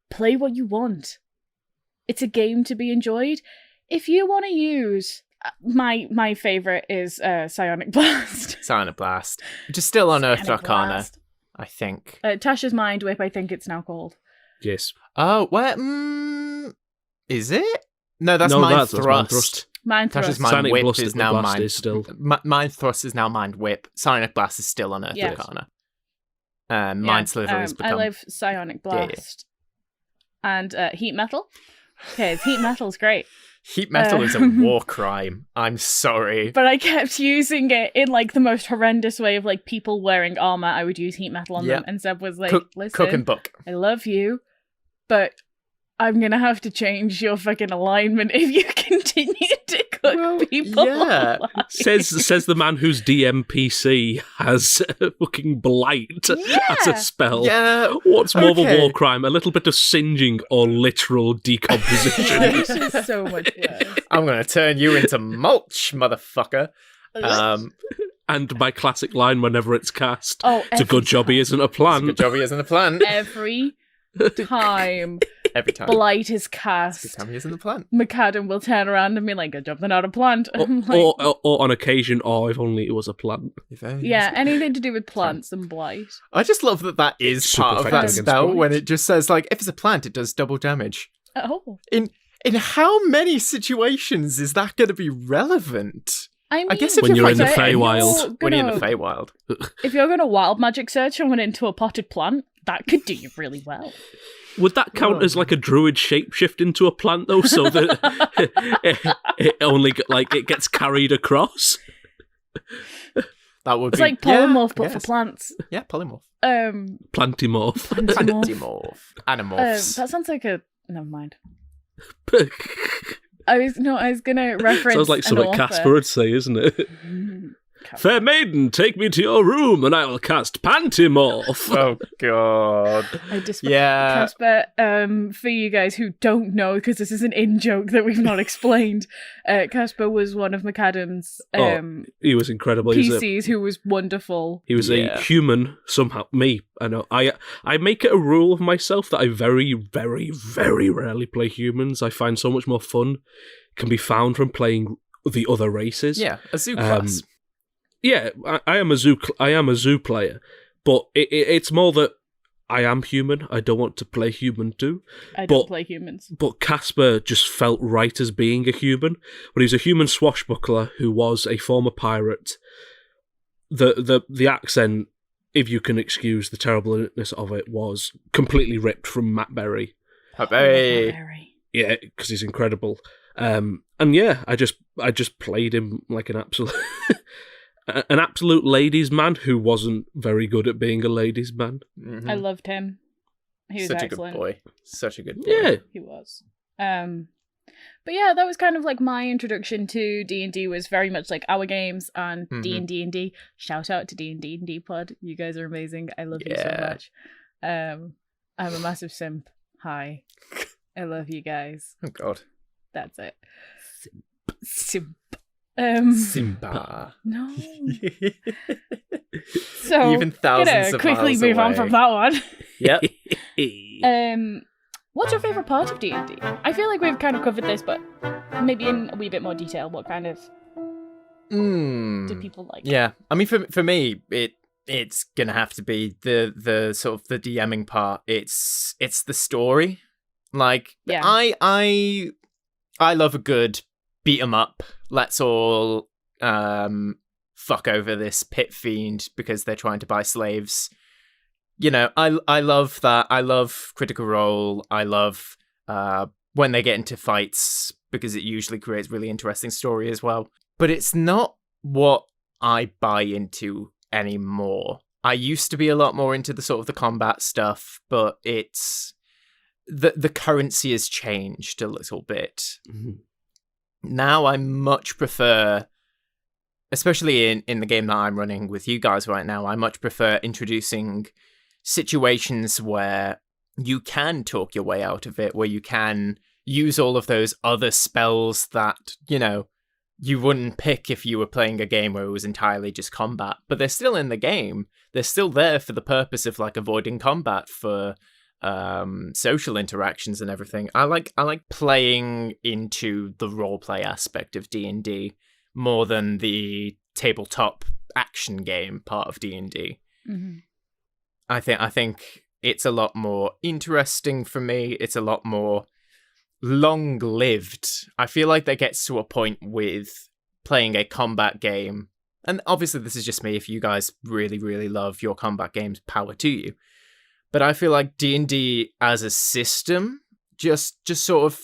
S2: play what you want. It's a game to be enjoyed. If you want to use... My favourite is Psionic Blast.
S1: Psionic Blast. Which is still Unearthed Arcana, I think.
S2: Tasha's Mind Whip, I think it's now called.
S3: Yes.
S1: Oh, where? Is it? No, that's Mind Thrust.
S2: Mind Thrust.
S1: Tasha's Mind Whip
S3: Blast
S1: is now Mind...
S3: Is still...
S1: Mind Thrust is now Mind Whip. Psionic Blast is still Unearthed Arcana. Mind Sliver has become...
S2: I love Psionic Blast. Yeah. And Heat Metal. Okay, Heat Metal's great.
S1: Heat Metal is a war crime. I'm sorry.
S2: But I kept using it in like the most horrendous way of like people wearing armor. I would use Heat Metal on them. And Seb was like, listen,
S1: cook and book.
S2: I love you, but I'm going to have to change your fucking alignment if you continue to cook people.
S1: Yeah.
S3: Says the man whose DMPC has fucking blight as a spell.
S1: Yeah.
S3: What's more of a war crime? A little bit of singeing or literal decomposition?
S2: This is so much worse.
S1: I'm going to turn you into mulch, motherfucker.
S3: And my classic line whenever it's cast, it's a good job he isn't a plant.
S1: It's a good job he isn't a plant.
S2: Every time.
S1: Every time.
S2: Blight is cast.
S1: Every time he isn't a plant.
S2: McAdam will turn around and be like, good job, they're not a plant.
S3: Or on occasion, if only it was a plant.
S2: Yeah, anything to do with plants and blight.
S1: I just love that is part of that spell
S3: blight.
S1: when it just says, like, if it's a plant, it does double damage.
S2: Oh.
S1: In how many situations is that going to be relevant?
S2: I
S1: guess if
S3: when you're in the
S1: fighting
S3: Feywild.
S1: When you're in the Feywild.
S2: If you're going to wild magic search someone into a potted plant, that could do you really well.
S3: Would that count as like a druid shapeshift into a plant though, so that it only it gets carried across?
S1: That would
S2: it's
S1: be
S2: like polymorph, but for plants.
S1: Yeah, polymorph.
S3: Plantimorph.
S1: Plantimorph. Animorphs.
S2: That sounds like a. Never mind. I was gonna reference.
S3: Sounds like something Casper would say, isn't it? Fair maiden, take me to your room and I will cast Pantimorph.
S1: Oh God. Yeah.
S2: Casper, for you guys who don't know, because this is an in-joke that we've not explained, Casper was one of McAdam's
S3: he was incredible.
S2: PCs who was wonderful.
S3: He was a human, somehow. Me, I know. I make it a rule of myself that I very, very, very rarely play humans. I find so much more fun can be found from playing the other races.
S1: Yeah, a zoo class.
S3: Yeah, I am a zoo player, but it's more that I am human. I don't want to play human too.
S2: I don't play humans.
S3: But Casper just felt right as being a human. But he's a human swashbuckler who was a former pirate. The accent, if you can excuse the terribleness of it, was completely ripped from Matt Berry.
S1: Matt Berry.
S3: Yeah, because he's incredible. And yeah, I just played him like an absolute an absolute ladies' man who wasn't very good at being a ladies' man.
S2: Mm-hmm. I loved him. He was
S1: such
S2: excellent.
S1: a good boy. Such a good boy.
S3: Yeah,
S2: he was. But yeah, that was kind of like my introduction to D&D. Was very much like our games and D&D&D. Shout out to D&D&D pod. You guys are amazing. I love you so much. I'm a massive simp. Hi. I love you guys.
S1: Oh God.
S2: That's it. Simp.
S1: Simba.
S2: No. So
S1: even thousands of
S2: quickly
S1: miles
S2: move
S1: away.
S2: on from that one.
S1: Yep.
S2: What's your favourite part of D&D? I feel like we've kind of covered this, but maybe in a wee bit more detail. What kind of do people like?
S1: Yeah, I mean, for me, it's gonna have to be the sort of the DMing part. It's the story. Like, yeah. I love a good beat 'em up. Let's all fuck over this pit fiend because they're trying to buy slaves. You know, I love that. I love Critical Role. I love when they get into fights because it usually creates really interesting story as well. But it's not what I buy into anymore. I used to be a lot more into the sort of the combat stuff, but it's the currency has changed a little bit. Mm-hmm. Now I much prefer, especially in the game that I'm running with you guys right now, I much prefer introducing situations where you can talk your way out of it, where you can use all of those other spells that, you know, you wouldn't pick if you were playing a game where it was entirely just combat, but they're still in the game. They're still there for the purpose of like avoiding combat, for social interactions and everything. I like playing into the roleplay aspect of D&D more than the tabletop action game part of D&D. Mm-hmm. I think it's a lot more interesting for me. It's a lot more long-lived. I feel like that gets to a point with playing a combat game, and obviously this is just me. If you guys really, really love your combat games, power to you. But I feel like D&D as a system, just sort of,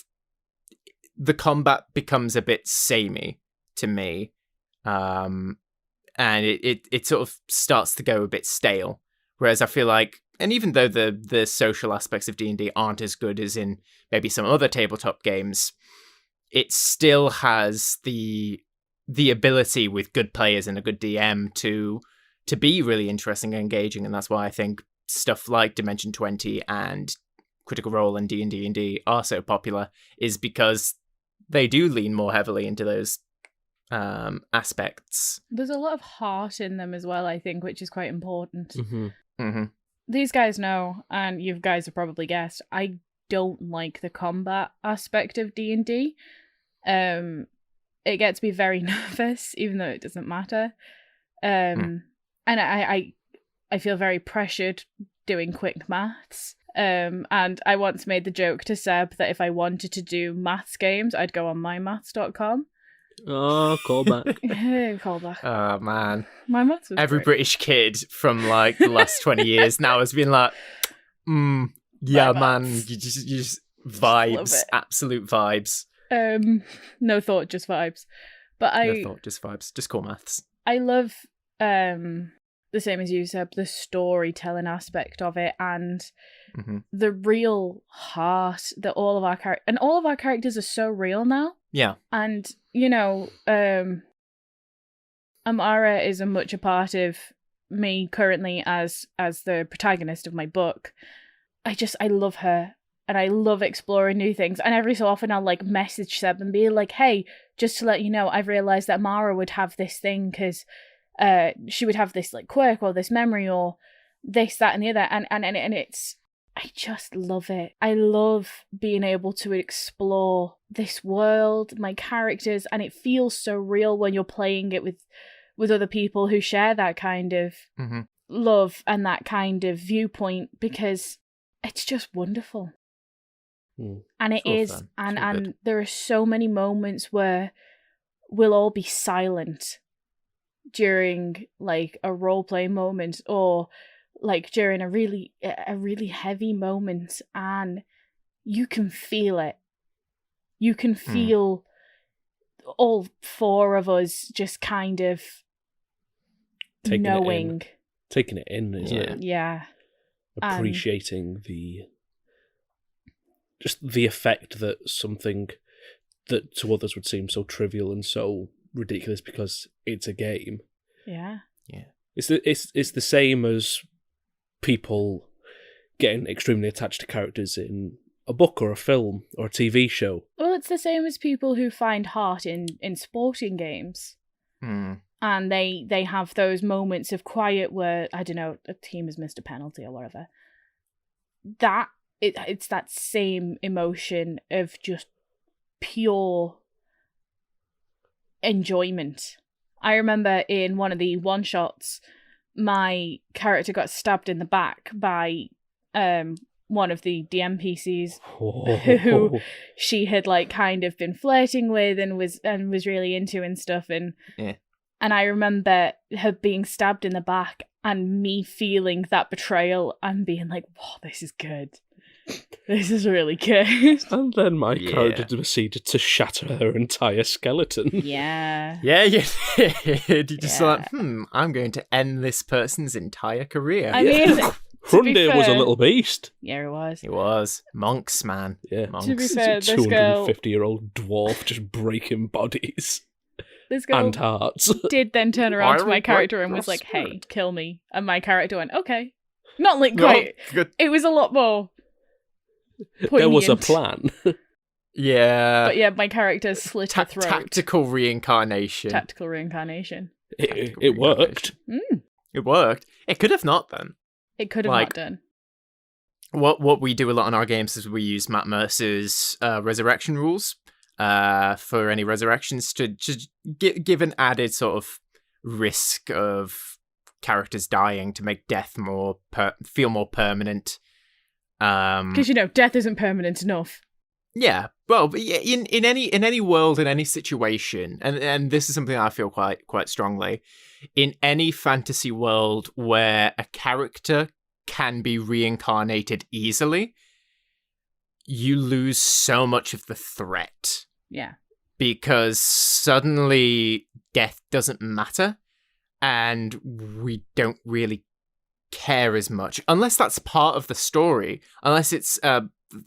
S1: the combat becomes a bit samey to me, and it sort of starts to go a bit stale. Whereas I feel like, and even though the social aspects of D&D aren't as good as in maybe some other tabletop games, it still has the ability with good players and a good DM to be really interesting and engaging, and that's why I think stuff like Dimension 20 and Critical Role and D&D are so popular, is because they do lean more heavily into those aspects.
S2: There's a lot of heart in them as well, I think, which is quite important.
S3: Mm-hmm.
S1: Mm-hmm.
S2: These guys know, and you guys have probably guessed, I don't like the combat aspect of D&D. It gets me very nervous, even though it doesn't matter. And I feel very pressured doing quick maths. And I once made the joke to Seb that if I wanted to do maths games, I'd go on mymaths.com.
S3: Oh, callback.
S2: Callback.
S1: Oh, man.
S2: My maths was
S1: every
S2: great.
S1: British kid from like the last 20 years now has been like, yeah, man, you just vibes, absolute vibes.
S2: No thought, just vibes. But
S1: no thought, just vibes. Just core maths.
S2: I love the same as you said, the storytelling aspect of it, and the real heart that all of our characters are so real now.
S1: Yeah.
S2: And you know, Amara is as much a part of me currently as the protagonist of my book. I love her, and I love exploring new things. And every so often I'll like message Seb and be like, hey, just to let you know, I've realized that Amara would have this thing because she would have this like quirk or this memory or this, that, and the other. And it's, I just love it. I love being able to explore this world, my characters, and it feels so real when you're playing it with other people who share that kind of love and that kind of viewpoint, because it's just wonderful. And it is
S1: fun.
S2: and there are so many moments where we'll all be silent during like a roleplay moment or like during a really heavy moment, and you can feel it. You can feel all four of us just kind of knowing.
S3: Taking it in, isn't it?
S2: Yeah.
S3: Appreciating the effect that something that to others would seem so trivial and so ridiculous because it's a game.
S2: Yeah.
S3: It's the same as people getting extremely attached to characters in a book or a film or a TV show.
S2: Well, it's the same as people who find heart in sporting games. And they have those moments of quiet where, I don't know, a team has missed a penalty or whatever. It's that same emotion of just pure enjoyment. I remember in one of the one-shots, my character got stabbed in the back by one of the DM PCs who she had like kind of been flirting with and was really into and stuff, and I remember her being stabbed in the back and me feeling that betrayal and being like, "Wow, this is good. This is really good."
S3: And then my character proceeded to shatter her entire skeleton.
S2: Yeah.
S1: Yeah, you did. You just thought, I'm going to end this person's entire career.
S2: I mean,
S3: Grundy was a little beast.
S2: Yeah, it was.
S1: He was. Monks, man.
S3: Yeah.
S1: Monks.
S2: To be fair, this girl
S3: 250-year-old dwarf just breaking bodies.
S2: This girl
S3: and hearts.
S2: did then turn around to my character and was like, "Hey, kill me." And my character went, "Okay." Not like quite.
S1: Good.
S2: It was a lot more poignant.
S3: There was a plan.
S1: Yeah.
S2: But yeah, my character slit her throat.
S1: Tactical reincarnation.
S2: Tactical reincarnation.
S3: It worked.
S1: It worked. It could have not then.
S2: It could have not done.
S1: What we do a lot in our games is we use Matt Mercer's resurrection rules for any resurrections to just give an added sort of risk of characters dying to make death feel more permanent.
S2: Because death isn't permanent enough.
S1: Yeah, well, in any world, in any situation, and this is something I feel quite strongly, in any fantasy world where a character can be reincarnated easily, you lose so much of the threat.
S2: Yeah. Because
S1: suddenly death doesn't matter, and we don't really care as much, unless that's part of the story, unless it's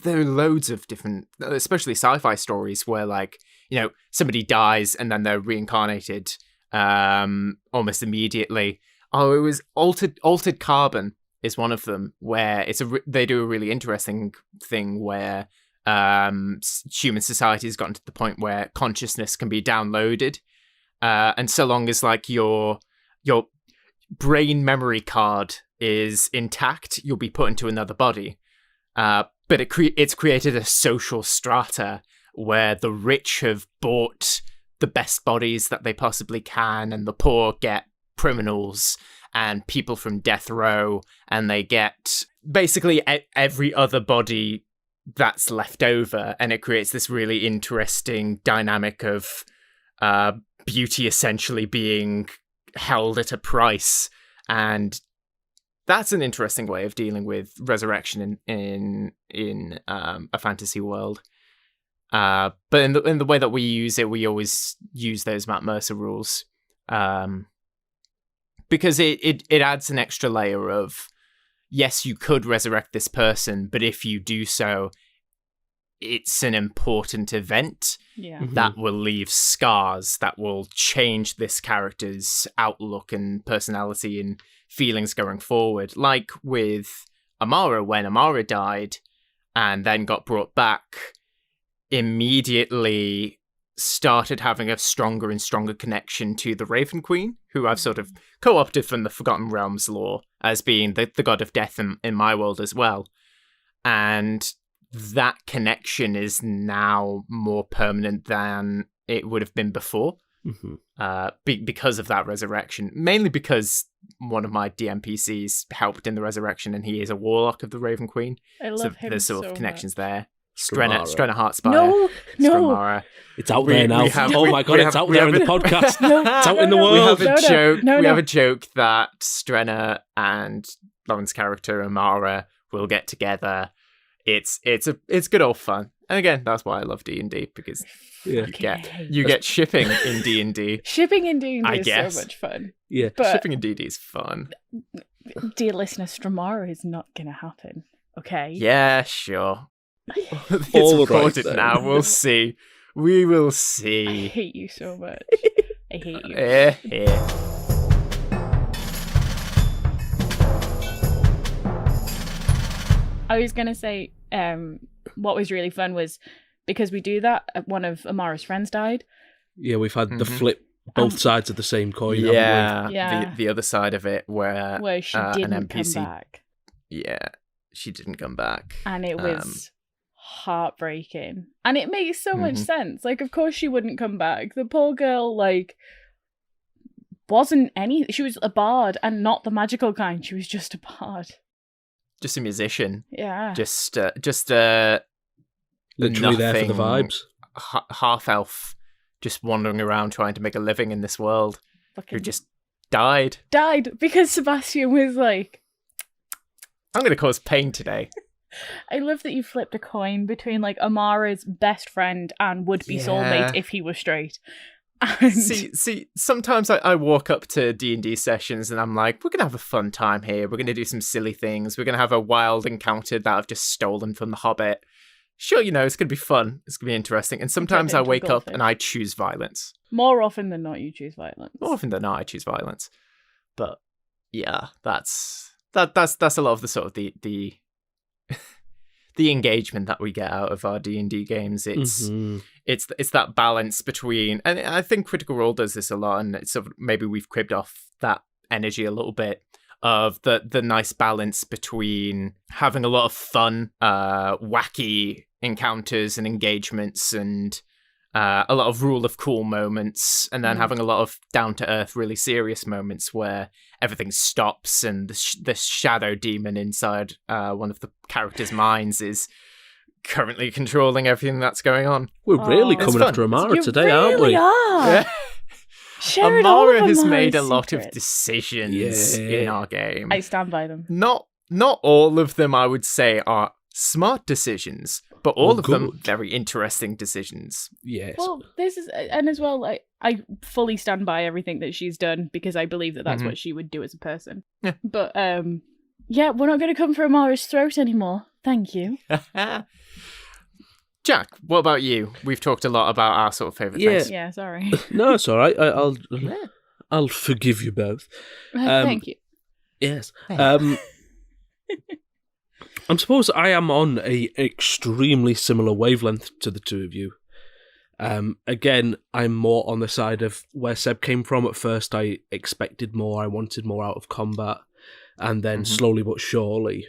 S1: there are loads of different, especially sci-fi stories where somebody dies and then they're reincarnated almost immediately. It was Altered Carbon is one of them, where they do a really interesting thing where human society has gotten to the point where consciousness can be downloaded, and so long as your brain memory card is intact, you'll be put into another body. But it's created a social strata where the rich have bought the best bodies that they possibly can, and the poor get criminals and people from death row, and they get basically every other body that's left over, and it creates this really interesting dynamic of beauty essentially being held at a price. And that's an interesting way of dealing with resurrection in a fantasy world. But in the way that we use it, we always use those Matt Mercer rules, because it adds an extra layer of, yes, you could resurrect this person, but if you do so, it's an important event
S2: Yeah.
S1: that will leave scars, that will change this character's outlook and personality and feelings going forward. Like with Amara, when Amara died and then got brought back, immediately started having a stronger and stronger connection to the Raven Queen, who I've sort of co-opted from the Forgotten Realms lore as being the god of death in my world as well. And that connection is now more permanent than it would have been before, because of that resurrection. Mainly because one of my DMPCs helped in the resurrection, and he is a warlock of the Raven Queen.
S2: I love him
S1: there's sort
S2: so
S1: of connections
S2: much.
S1: there. Strenna Heartspire.
S2: No.
S1: Strenmara.
S3: It's out there now. Oh my god, it's out
S1: we
S3: there
S1: have
S3: in the podcast. It's out in the world.
S1: We have a joke.
S2: No.
S1: We have a joke that Strenna and Lauren's character Amara will get together. It's good old fun. And again, that's why I love D&D, because you get shipping in D&D.
S2: Shipping in D&D is
S1: guess.
S2: so much fun.
S3: Yeah.
S2: But
S1: Shipping in D&D is fun.
S2: dear listener, Stramara is not going to happen. Okay?
S1: Yeah, sure. It's
S3: All right,
S1: recorded
S3: then.
S1: now. We'll see. We will
S2: I
S1: see.
S2: hate you so much. I hate you. I was going to say, what was really fun was, because we do that, one of Amara's friends died.
S3: Yeah, we've had the flip, both sides of the same coin. haven't
S1: Yeah,
S2: Yeah.
S1: The other side of it, where
S2: She
S1: an
S2: didn't
S1: NPC
S2: come back.
S1: Yeah, she didn't come back.
S2: And it was heartbreaking. And it makes so much sense. Like, of course she wouldn't come back. The poor girl, like, wasn't any... She was a bard, and not the magical kind. She was just a bard.
S1: Just a musician.
S2: Yeah.
S1: Just
S3: Literally there for the vibes.
S1: Half elf, just wandering around trying to make a living in this world,
S2: Fucking
S1: who just died.
S2: died because Sebastian was like...
S1: I'm going to cause pain today.
S2: I love that you flipped a coin between, like, Amara's best friend and would-be soulmate if he was straight. And...
S1: See, sometimes I walk up to D&D sessions and I'm like, we're going to have a fun time here. We're going to do some silly things. We're going to have a wild encounter that I've just stolen from The Hobbit. Sure, it's going to be fun. It's going to be interesting. And sometimes I wake up and I choose violence.
S2: More often than not, you choose violence.
S1: More often than not, I choose violence. But yeah, that's a lot of the sort of the the engagement that we get out of our D&D games. It's that balance between, and I think Critical Role does this a lot, and it's sort of, maybe we've cribbed off that energy a little bit, of the nice balance between having a lot of fun, wacky encounters and engagements, and a lot of rule of cool moments, and then having a lot of down-to-earth, really serious moments where everything stops and the shadow demon inside one of the characters' minds is currently controlling everything that's going on.
S3: We're really
S1: It's
S3: coming
S1: fun.
S3: after Amara
S2: You
S3: today,
S2: really
S3: aren't we?
S2: are.
S1: Yeah.
S2: Sharing all
S1: Amara
S2: of
S1: has
S2: Amara's
S1: made a lot of
S2: secrets.
S1: decisions in our game.
S2: I stand by them.
S1: Not all of them, I would say, are smart decisions, but all of them
S3: good.
S1: very interesting decisions.
S3: Yes.
S2: Well, this is, and as well, I fully stand by everything that she's done, because I believe that that's what she would do as a person.
S1: Yeah.
S2: But yeah, we're not going to come for Amara's throat anymore. Thank you.
S1: Jack, what about you? We've talked a lot about our sort of favourite
S3: Yeah.
S1: things.
S2: Yeah, sorry.
S3: No, it's all right. I'll forgive you both.
S2: Thank you.
S3: Yes. I suppose I am on a extremely similar wavelength to the two of you. Again, I'm more on the side of where Seb came from. At first, I expected more. I wanted more out of combat, and then slowly but surely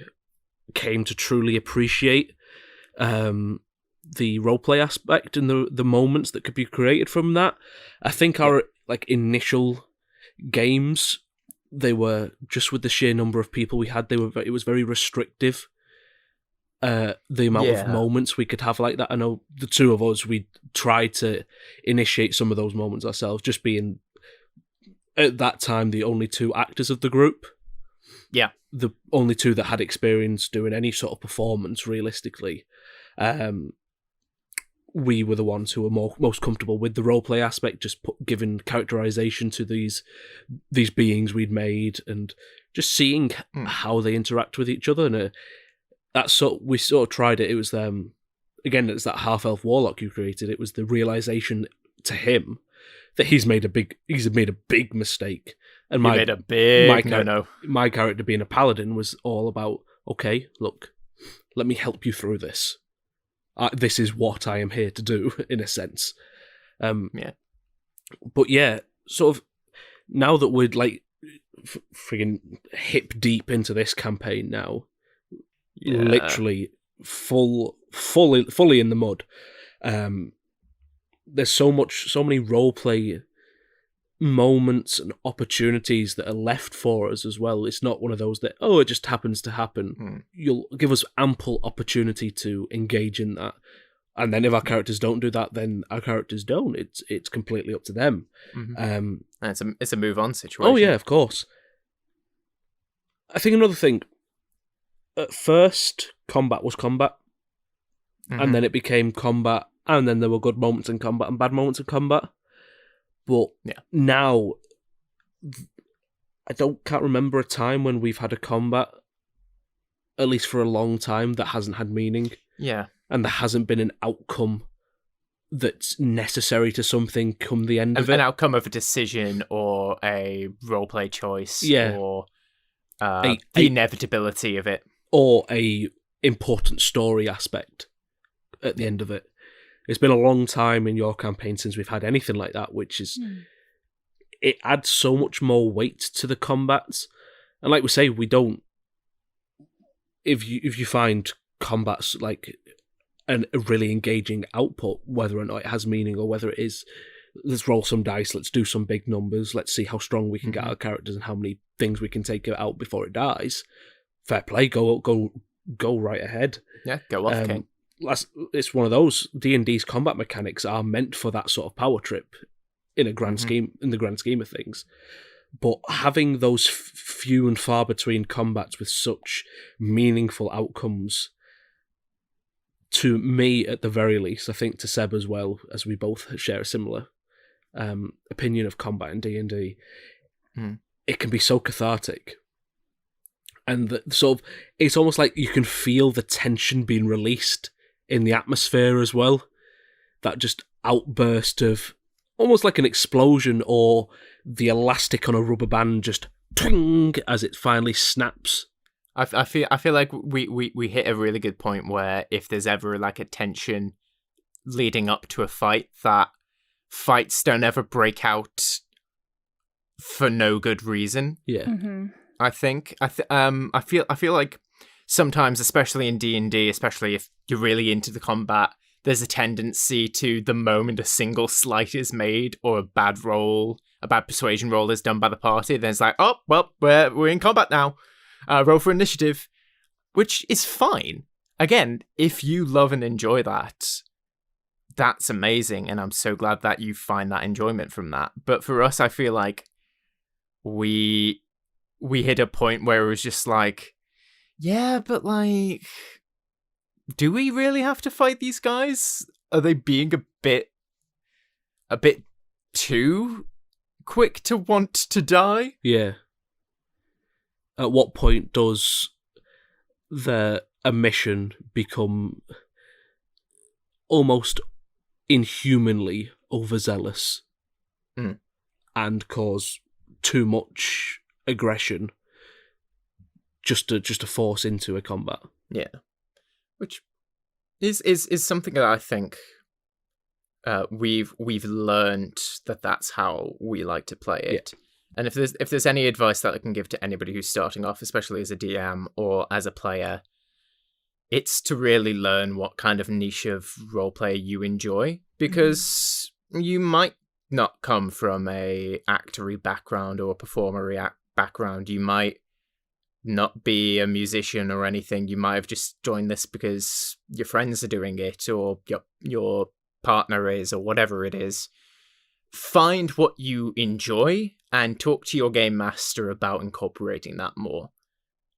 S3: came to truly appreciate the roleplay aspect and the moments that could be created from that. I think our initial games, they were just with the sheer number of people we had. It was very restrictive. The amount of moments we could have like that. I know the two of us, we tried to initiate some of those moments ourselves, just being at that time the only two actors of the group.
S1: Yeah.
S3: The only two that had experience doing any sort of performance realistically. We were the ones who were most comfortable with the roleplay aspect, just giving characterization to these beings we'd made, and just seeing how they interact with each other. And we sort of tried it. It was again, it's that half-elf warlock you created. It was the realization to him that he's made a big mistake. And
S1: You made a big no.
S3: My character being a paladin was all about, okay, look, let me help you through this. This is what I am here to do, in a sense.
S1: Yeah.
S3: But yeah, sort of, now that we're like friggin' hip deep into this campaign now, literally fully in the mud. There's so many roleplay moments and opportunities that are left for us as well. It's not one of those that, it just happens to happen. You'll give us ample opportunity to engage in that. And then if our characters don't do that, then our characters don't. It's completely up to them.
S1: And it's a move on situation.
S3: Oh yeah, of course. I think another thing, at first, combat was combat. And then it became combat, and then there were good moments in combat and bad moments in combat. But now, I can't remember a time when we've had a combat, at least for a long time, that hasn't had meaning.
S1: Yeah.
S3: And there hasn't been an outcome that's necessary to something come the end of it.
S1: An outcome of a decision or a roleplay choice or the inevitability of it.
S3: Or a important story aspect at the end of it. It's been a long time in your campaign since we've had anything like that, which is... It adds so much more weight to the combats. And like we say, we don't... If you find combats like a really engaging output, whether or not it has meaning or whether it is, let's roll some dice, let's do some big numbers, let's see how strong we can get our characters and how many things we can take out before it dies. Fair play, go right ahead.
S1: Yeah, go off, King.
S3: It's one of those. D&D's combat mechanics are meant for that sort of power trip in a grand scheme, in the grand scheme of things. But having those few and far between combats with such meaningful outcomes, to me at the very least, I think to Seb as well, as we both share a similar opinion of combat in D&D, it can be so cathartic. And it's almost like you can feel the tension being released in the atmosphere as well. That just outburst of almost like an explosion, or the elastic on a rubber band just twing as it finally snaps.
S1: I feel like we hit a really good point where if there's ever like a tension leading up to a fight, that fights don't ever break out for no good reason.
S3: Yeah.
S1: I think I feel like sometimes, especially in D&D, especially if you're really into the combat, there's a tendency to, the moment a single slight is made or a bad persuasion roll is done by the party, then it's like, oh well, we're in combat now. Roll for initiative, which is fine. Again, if you love and enjoy that, that's amazing, and I'm so glad that you find that enjoyment from that. But for us, I feel like we hit a point where it was just like, yeah, but like, do we really have to fight these guys? Are they being a bit too quick to want to die?
S3: Yeah. At what point does a mission become almost inhumanly overzealous and cause too much aggression just to force into a combat?
S1: Yeah, which is something that I think we've learned that's how we like to play it. Yeah. And if there's any advice that I can give to anybody who's starting off, especially as a DM or as a player, it's to really learn what kind of niche of roleplay you enjoy, because you might not come from a actory background or a performery background. You might not be a musician or anything. You might have just joined this because your friends are doing it, or your partner is, or whatever it is. Find what you enjoy and talk to your game master about incorporating that more.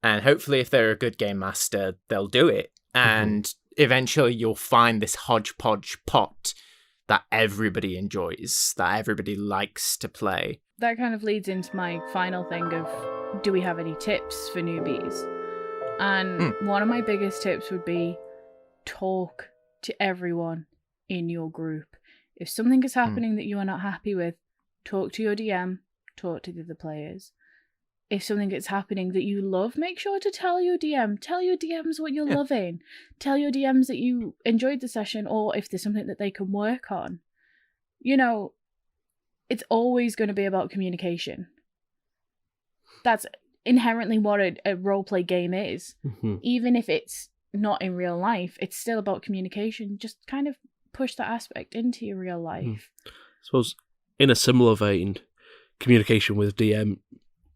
S1: And hopefully, if they're a good game master, they'll do it. And eventually you'll find this hodgepodge pot that everybody enjoys, that everybody likes to play.
S2: That kind of leads into my final thing of, do we have any tips for newbies? And one of my biggest tips would be, talk to everyone in your group. If something is happening that you are not happy with, talk to your DM, talk to the other players. If something is happening that you love, make sure to tell your DM. Tell your DMs what you're loving. Tell your DMs that you enjoyed the session, or if there's something that they can work on. You know, it's always going to be about communication. That's inherently what a roleplay game is.
S3: Mm-hmm.
S2: Even if it's not in real life, it's still about communication. Just kind of push that aspect into your real life.
S3: I suppose, in a similar vein, communication with DM,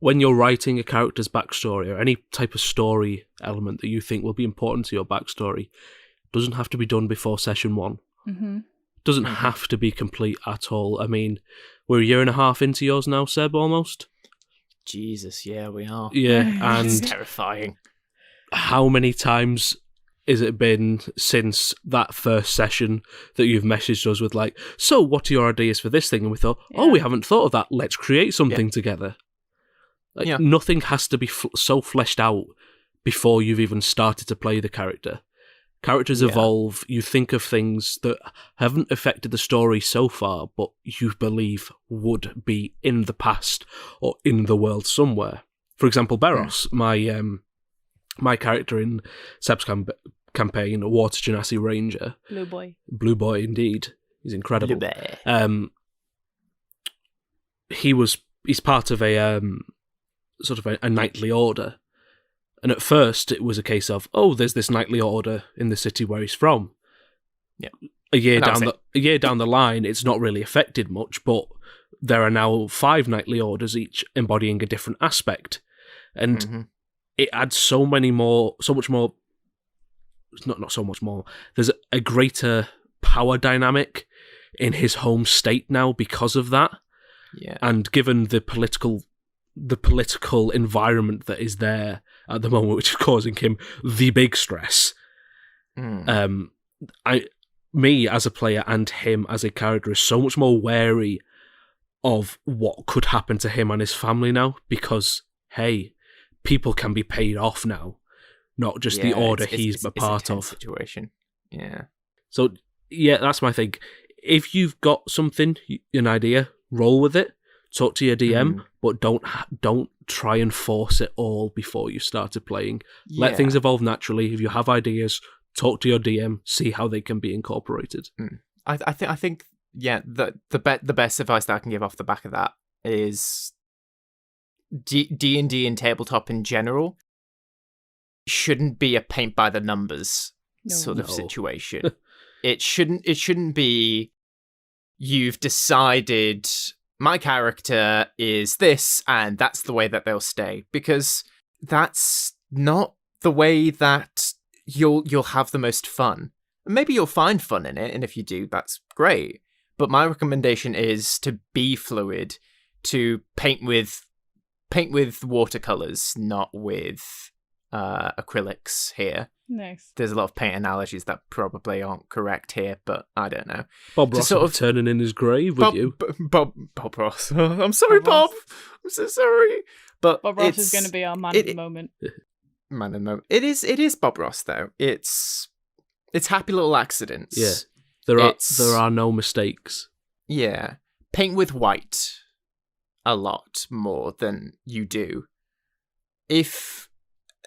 S3: when you're writing a character's backstory or any type of story element that you think will be important to your backstory, doesn't have to be done before session 1.
S2: Mm-hmm.
S3: Doesn't have to be complete at all. I mean, we're a year and a half into yours now, Seb, almost.
S1: Jesus, yeah, we are.
S3: Yeah,
S1: It's
S3: and
S1: terrifying.
S3: how many times has it been since that first session that you've messaged us with like, so what are your ideas for this thing? And we thought, we haven't thought of that. Let's create something together. Like, nothing has to be so fleshed out before you've even started to play the character. Characters evolve. You think of things that haven't affected the story so far, but you believe would be in the past or in the world somewhere. For example, Beros, my character in Seb's campaign, a Water Genasi Ranger. Blue boy, indeed. He's incredible.
S1: Blue boy.
S3: He's part of a sort of a knightly order. And at first, it was a case of, there's this knightly order in the city where he's from.
S1: Yeah.
S3: A year down the line, it's not really affected much, but there are now 5 knightly orders, each embodying a different aspect, and it adds so much more. Not so much more. There's a greater power dynamic in his home state now because of that.
S1: Yeah. And
S3: given the political environment that is there at the moment, which is causing him the big stress. Me as a player and him as a character is so much more wary of what could happen to him and his family now, because, hey, people can be paid off now, not just the order he's a part of.
S1: Situation. Yeah.
S3: So, that's my thing. If you've got something, an idea, roll with it. Talk to your DM, but don't try and force it all before you started playing. Let things evolve naturally. If you have ideas, talk to your DM, see how they can be incorporated.
S1: I think the best advice that I can give off the back of that is D&D and tabletop in general shouldn't be a paint by the numbers sort of situation. It shouldn't be you've decided my character is this, and that's the way that they'll stay, because that's not the way that you'll have the most fun. Maybe you'll find fun in it, and if you do, that's great. But my recommendation is to be fluid, to paint with watercolors, not with acrylics here.
S2: Nice.
S1: There's a lot of paint analogies that probably aren't correct here, but I don't know.
S3: Bob Ross sort of turning in his grave with you.
S1: Bob Ross. I'm sorry, Bob. I'm so sorry. But
S2: Bob Ross is going to be our man of the moment.
S1: Man of the moment. It is Bob Ross though. It's happy little accidents.
S3: Yeah. There are no mistakes.
S1: Yeah. Paint with white a lot more than you do. If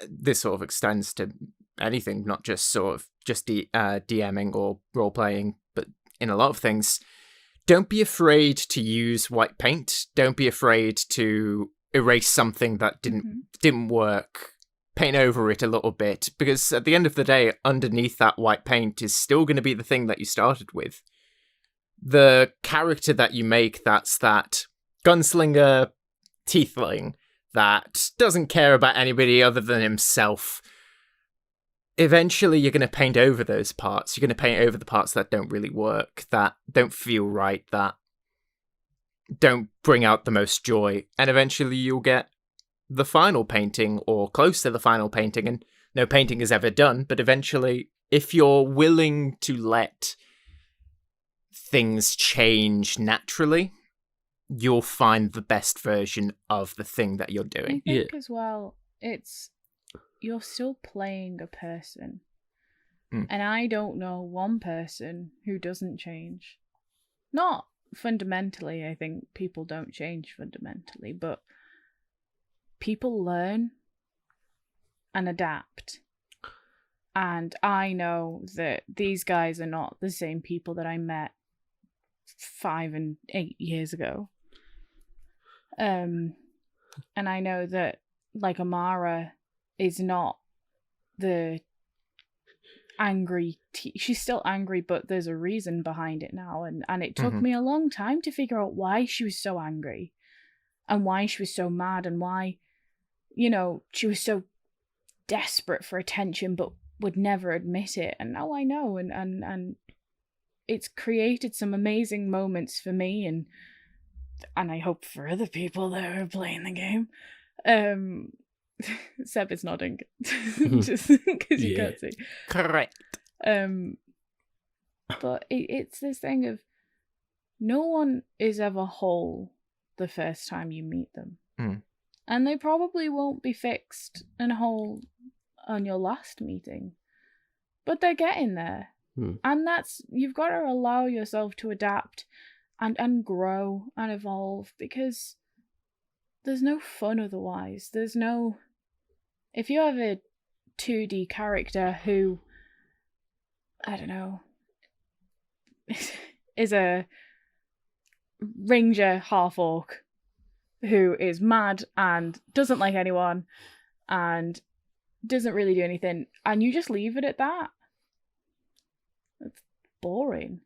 S1: this sort of extends to anything, not just DMing or role playing, but in a lot of things, don't be afraid to use white paint. Don't be afraid to erase something that didn't work. Paint over it a little bit, because at the end of the day, underneath that white paint is still going to be the thing that you started with. The character that you make, that's that gunslinger tiefling that doesn't care about anybody other than himself. Eventually, you're going to paint over those parts. You're going to paint over the parts that don't really work, that don't feel right, that don't bring out the most joy. And eventually, you'll get the final painting, or close to the final painting. And no painting is ever done, but eventually, if you're willing to let things change naturally, you'll find the best version of the thing that you're doing.
S2: I think as well, you're still playing a person. And I don't know one person who doesn't change. Not fundamentally, I think people don't change fundamentally, but people learn and adapt. And I know that these guys are not the same people that I met 5 and 8 years ago. And I know that, like, Amara is not the angry she's still angry, but there's a reason behind it now, and it took me a long time to figure out why she was so angry and why she was so mad and why, you know, she was so desperate for attention but would never admit it. And now I know, and it's created some amazing moments for me and I hope for other people that are playing the game. Seb is nodding just because you can't see.
S1: Correct.
S2: But it's this thing of no one is ever whole the first time you meet them. And they probably won't be fixed and whole on your last meeting. But they're getting there. And that's, you've got to allow yourself to adapt and grow and evolve, because there's no fun otherwise. There's no... If you have a 2D character who, I don't know, is a ranger half-orc who is mad and doesn't like anyone and doesn't really do anything, and you just leave it at that, that's boring.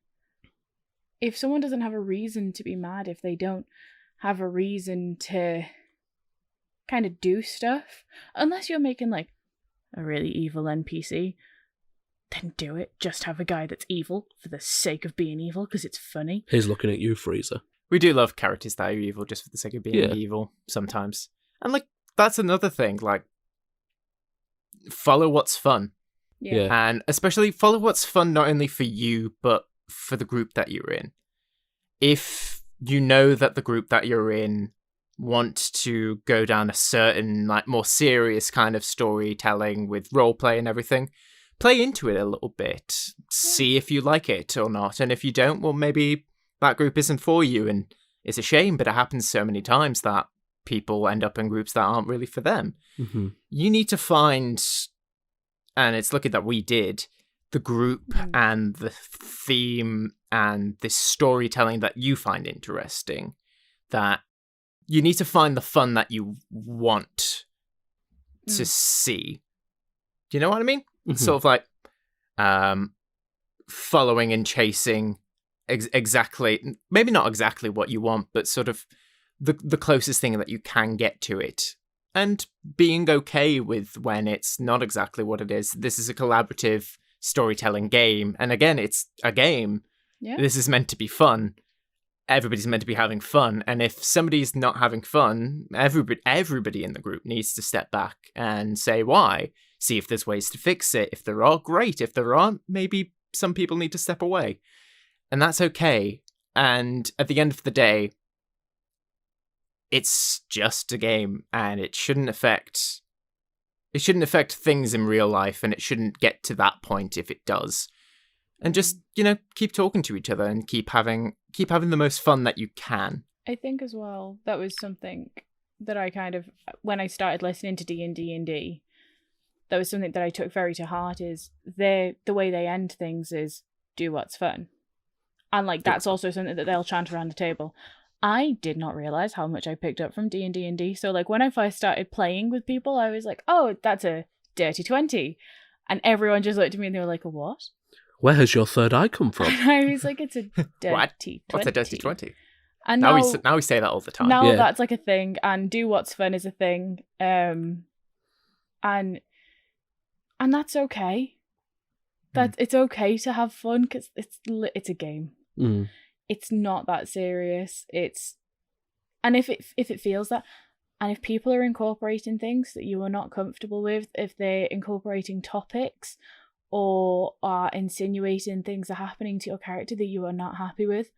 S2: If someone doesn't have a reason to be mad, if they don't have a reason to kind of do stuff, unless you're making like a really evil NPC, then do it. Just have a guy that's evil for the sake of being evil because it's funny.
S3: He's looking at you, Freezer.
S1: We do love characters that are evil just for the sake of being evil sometimes. And like, that's another thing, like, follow what's fun.
S2: Yeah.
S1: And especially follow what's fun not only for you, but for the group that you're in. If you know that the group that you're in want to go down a certain, like, more serious kind of storytelling with roleplay and everything, play into it a little bit. See if you like it or not. And if you don't, well, maybe that group isn't for you. And it's a shame, but it happens so many times that people end up in groups that aren't really for them. You need to find, and it's lucky that we did, the group and the theme and this storytelling that you find interesting, that you need to find the fun that you want to see. Do you know what I mean? Sort of like following and chasing exactly, maybe not exactly what you want, but sort of the closest thing that you can get to it. And being okay with when it's not exactly what it is. This is a collaborative storytelling game. And again, it's a game.
S2: Yeah.
S1: This is meant to be fun. Everybody's meant to be having fun, and if somebody's not having fun, everybody in the group needs to step back and say why. See if there's ways to fix it. If there are, great. If there aren't, maybe some people need to step away. And that's okay. And at the end of the day, it's just a game, and it shouldn't affect things in real life, and it shouldn't get to that point if it does. And just, keep talking to each other and keep having the most fun that you can.
S2: I think as well, that was something that I kind of, when I started listening to D&D&D, that was something that I took very to heart, is the way they end things is do what's fun. And like, that's also something that they'll chant around the table. I did not realize how much I picked up from D&D&D. So like, when I first started playing with people, I was like, oh, that's a dirty 20. And everyone just looked at me and they were like, a what?
S3: Where has your third eye come from?
S2: And I was like, it's a dirty 20.
S1: What's a dirty 20?
S2: And
S1: now we say that all the time.
S2: Now that's like a thing, and do what's fun is a thing. And that's okay. It's okay to have fun, because it's a game. It's not that serious. And if it feels that, and if people are incorporating things that you are not comfortable with, if they're incorporating topics or are insinuating things are happening to your character that you are not happy with,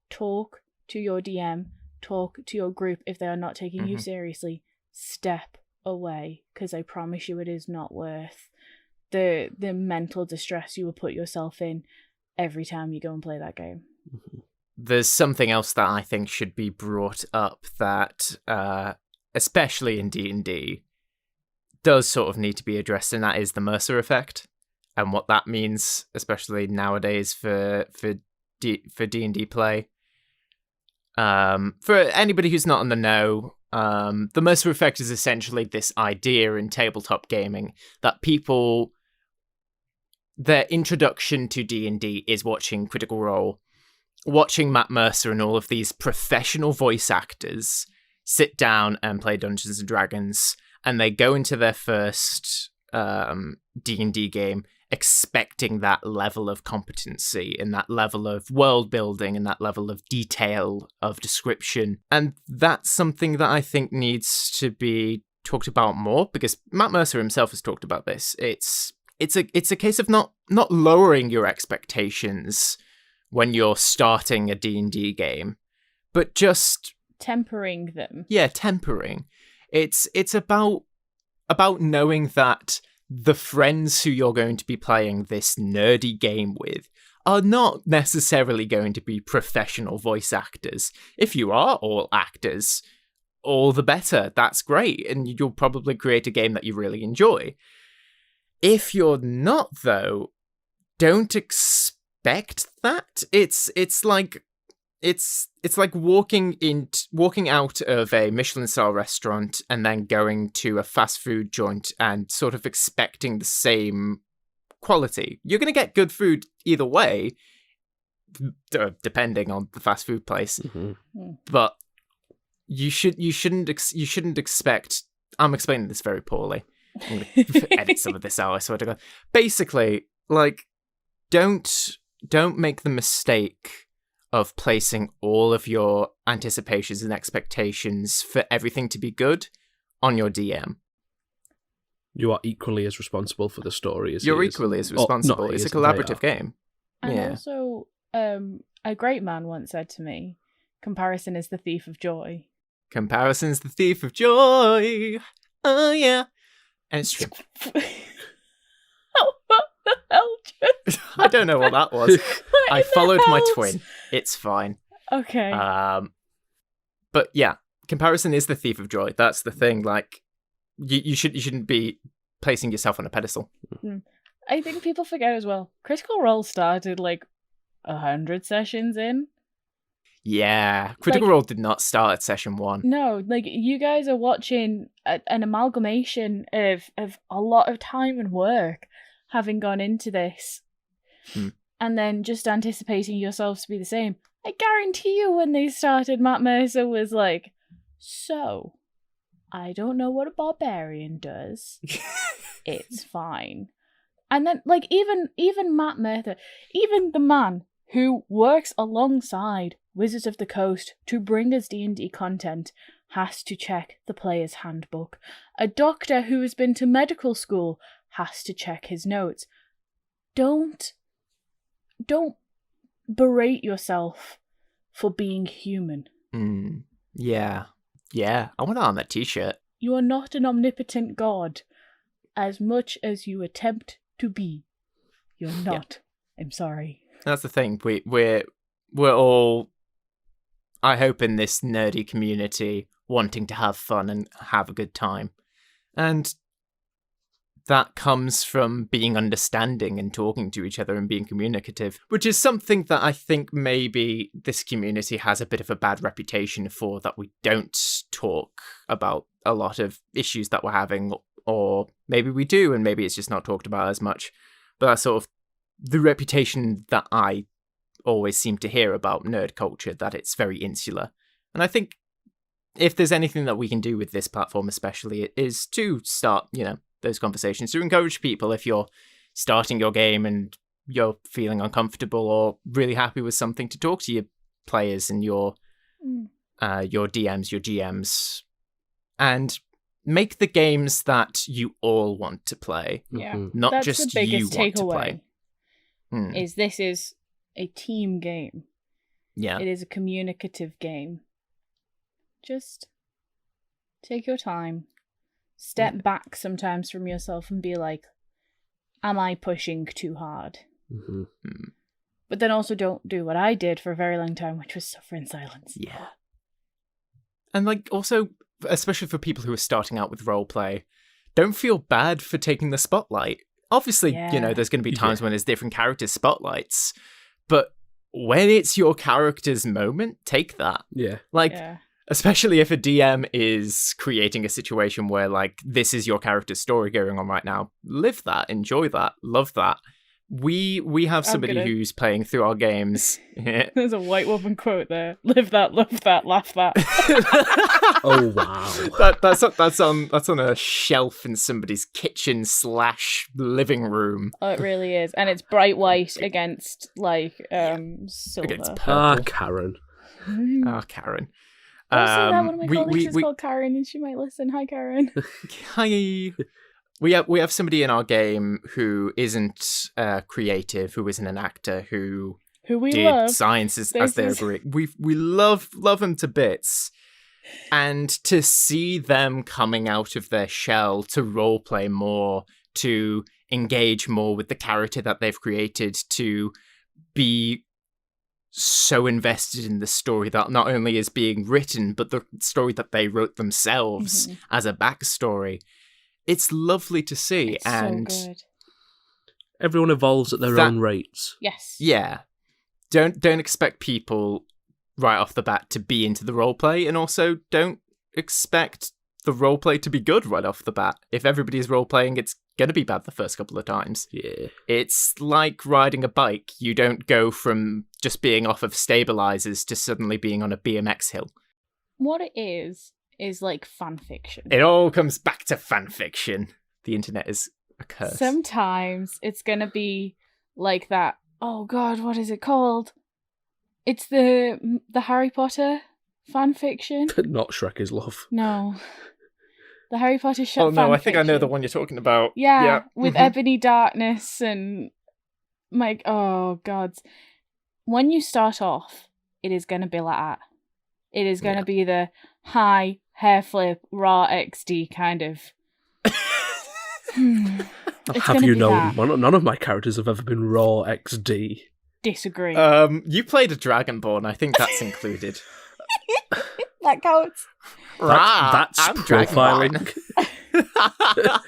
S2: talk to your DM, talk to your group. If they are not taking you seriously, step away, because I promise you it is not worth the mental distress you will put yourself in every time you go and play that game.
S1: There's something else that I think should be brought up that, especially in D&D, does sort of need to be addressed, and that is the Mercer effect, and what that means, especially nowadays for D&D play. For anybody who's not in the know, the Mercer effect is essentially this idea in tabletop gaming that people, their introduction to D&D is watching Critical Role, watching Matt Mercer and all of these professional voice actors sit down and play Dungeons and Dragons, and they go into their first D&D game expecting that level of competency and that level of world building and that level of detail of description. And that's something that I think needs to be talked about more, because Matt Mercer himself has talked about this. It's a case of not lowering your expectations when you're starting a D&D game, but just
S2: tempering them.
S1: Yeah, tempering. It's about knowing that the friends who you're going to be playing this nerdy game with are not necessarily going to be professional voice actors. If you are all actors, all the better. That's great, and you'll probably create a game that you really enjoy. If you're not, though, don't expect that. It's like walking out of a Michelin-star restaurant and then going to a fast food joint and sort of expecting the same quality. You're going to get good food either way, depending on the fast food place. Mm-hmm. But you shouldn't expect. I'm explaining this very poorly. I'm going to edit some of this out, I swear to God. Basically, don't make the mistake of placing all of your anticipations and expectations for everything to be good on your DM.
S3: You are equally as responsible for the story as
S1: You're equally as responsible. It's a collaborative game.
S2: And also, a great man once said to me, comparison is the thief of joy.
S1: Comparison's the thief of joy. Oh, yeah. And it's true.
S2: What the hell?
S1: I don't know what that was. I followed my twin. It's fine.
S2: Okay.
S1: But yeah, comparison is the thief of joy. That's the thing. You shouldn't be placing yourself on a pedestal.
S2: I think people forget as well. Critical Role started 100 sessions in.
S1: Yeah, Critical Role did not start at session 1.
S2: No, you guys are watching an amalgamation of a lot of time and work having gone into this. And then just anticipating yourselves to be the same. I guarantee you when they started, Matt Mercer was like, so, I don't know what a barbarian does. It's fine. And then, even Matt Mercer, even the man who works alongside Wizards of the Coast to bring us D&D content, has to check the player's handbook. A doctor who has been to medical school has to check his notes. Don't berate yourself for being human.
S1: Yeah. I want that on that t-shirt.
S2: You are not an omnipotent god, as much as you attempt to be. You're not. Yeah. I'm sorry.
S1: That's the thing. We're all, I hope, in this nerdy community wanting to have fun and have a good time. And that comes from being understanding and talking to each other and being communicative, which is something that I think maybe this community has a bit of a bad reputation for, that we don't talk about a lot of issues that we're having, or maybe we do and maybe it's just not talked about as much. But that's sort of the reputation that I always seem to hear about nerd culture, that it's very insular. And I think if there's anything that we can do with this platform especially, it is to start, those conversations, to encourage people. If you're starting your game and you're feeling uncomfortable or really happy with something, to talk to your players and your DMs, your GMs, and make the games that you all want to play.
S2: Yeah,
S1: not
S2: that's
S1: just
S2: the biggest
S1: you want to
S2: takeaway.
S1: play.
S2: Is this is a team game.
S1: Yeah,
S2: it is a communicative game. Just take your time. Step back sometimes from yourself and be like, am I pushing too hard?
S3: Mm-hmm.
S2: But then also don't do what I did for a very long time, which was suffer in silence.
S1: Yeah. And like also, especially for people who are starting out with roleplay, don't feel bad for taking the spotlight. Obviously, there's going to be times when there's different characters' spotlights, but when it's your character's moment, take that.
S3: Yeah.
S1: Especially if a DM is creating a situation where, like, this is your character's story going on right now. Live that, enjoy that, love that. We have somebody who's playing through our games.
S2: There's a white woman quote there. Live that, love that, laugh that.
S3: Oh wow.
S1: That's on a shelf in somebody's kitchen / living room.
S2: Oh, it really is, and it's bright white against silver.
S1: Against purple.
S3: Karen.
S1: Karen.
S2: Also, one of my colleagues is called Karen, and she might listen. Hi, Karen.
S1: Hi. We have somebody in our game who isn't creative, who isn't an actor, who
S2: we
S1: did
S2: love.
S1: science as their degree. We love them to bits, and to see them coming out of their shell to roleplay more, to engage more with the character that they've created, to be so invested in the story that not only is being written, but the story that they wrote themselves as a backstory. It's lovely to see,
S2: It's
S1: and
S2: so good.
S3: Everyone evolves at their own rates.
S2: Yes.
S1: Yeah. Don't expect people right off the bat to be into the roleplay, and also don't expect the roleplay to be good right off the bat. If everybody's roleplaying, it's going to be bad the first couple of times.
S3: Yeah.
S1: It's like riding a bike. You don't go from just being off of stabilizers to suddenly being on a BMX hill.
S2: What it is like fan fiction.
S1: It all comes back to fan fiction. The internet is a curse.
S2: Sometimes it's gonna be like that. Oh God, what is it called? It's the Harry Potter fan fiction.
S3: Not Shrek is Love.
S2: No, the Harry Potter
S1: Oh no, I think
S2: fiction.
S1: I know the one you're talking about.
S2: Yeah, with Ebony Darkness and Mike. Oh God, when you start off, it is gonna be like that. It is gonna be the high hair flip raw XD kind of.
S3: Have you known none of my characters have ever been raw XD?
S2: Disagree.
S1: You played a Dragonborn. I think that's included.
S2: That counts.
S3: That's
S1: I'm
S3: profiling.
S1: Dragonborn.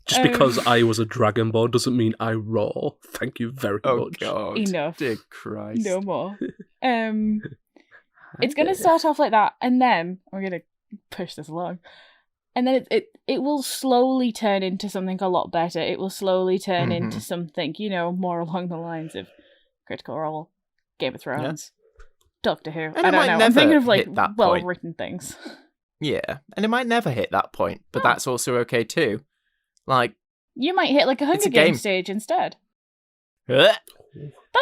S3: Just because I was a Dragonborn doesn't mean I raw. Thank you very much.
S1: Oh God!
S2: Enough.
S1: Dear Christ!
S2: No more. It's going to start off like that, and then we're going to push this along, and then it will slowly turn into something a lot better. It will slowly turn into something, more along the lines of Critical Role, Game of Thrones, Doctor Who.
S1: And
S2: I don't know. I'm thinking of like well-written things.
S1: Yeah, and it might never hit that point, but that's also okay too. Like
S2: you might hit like a Hunger Games stage instead. That's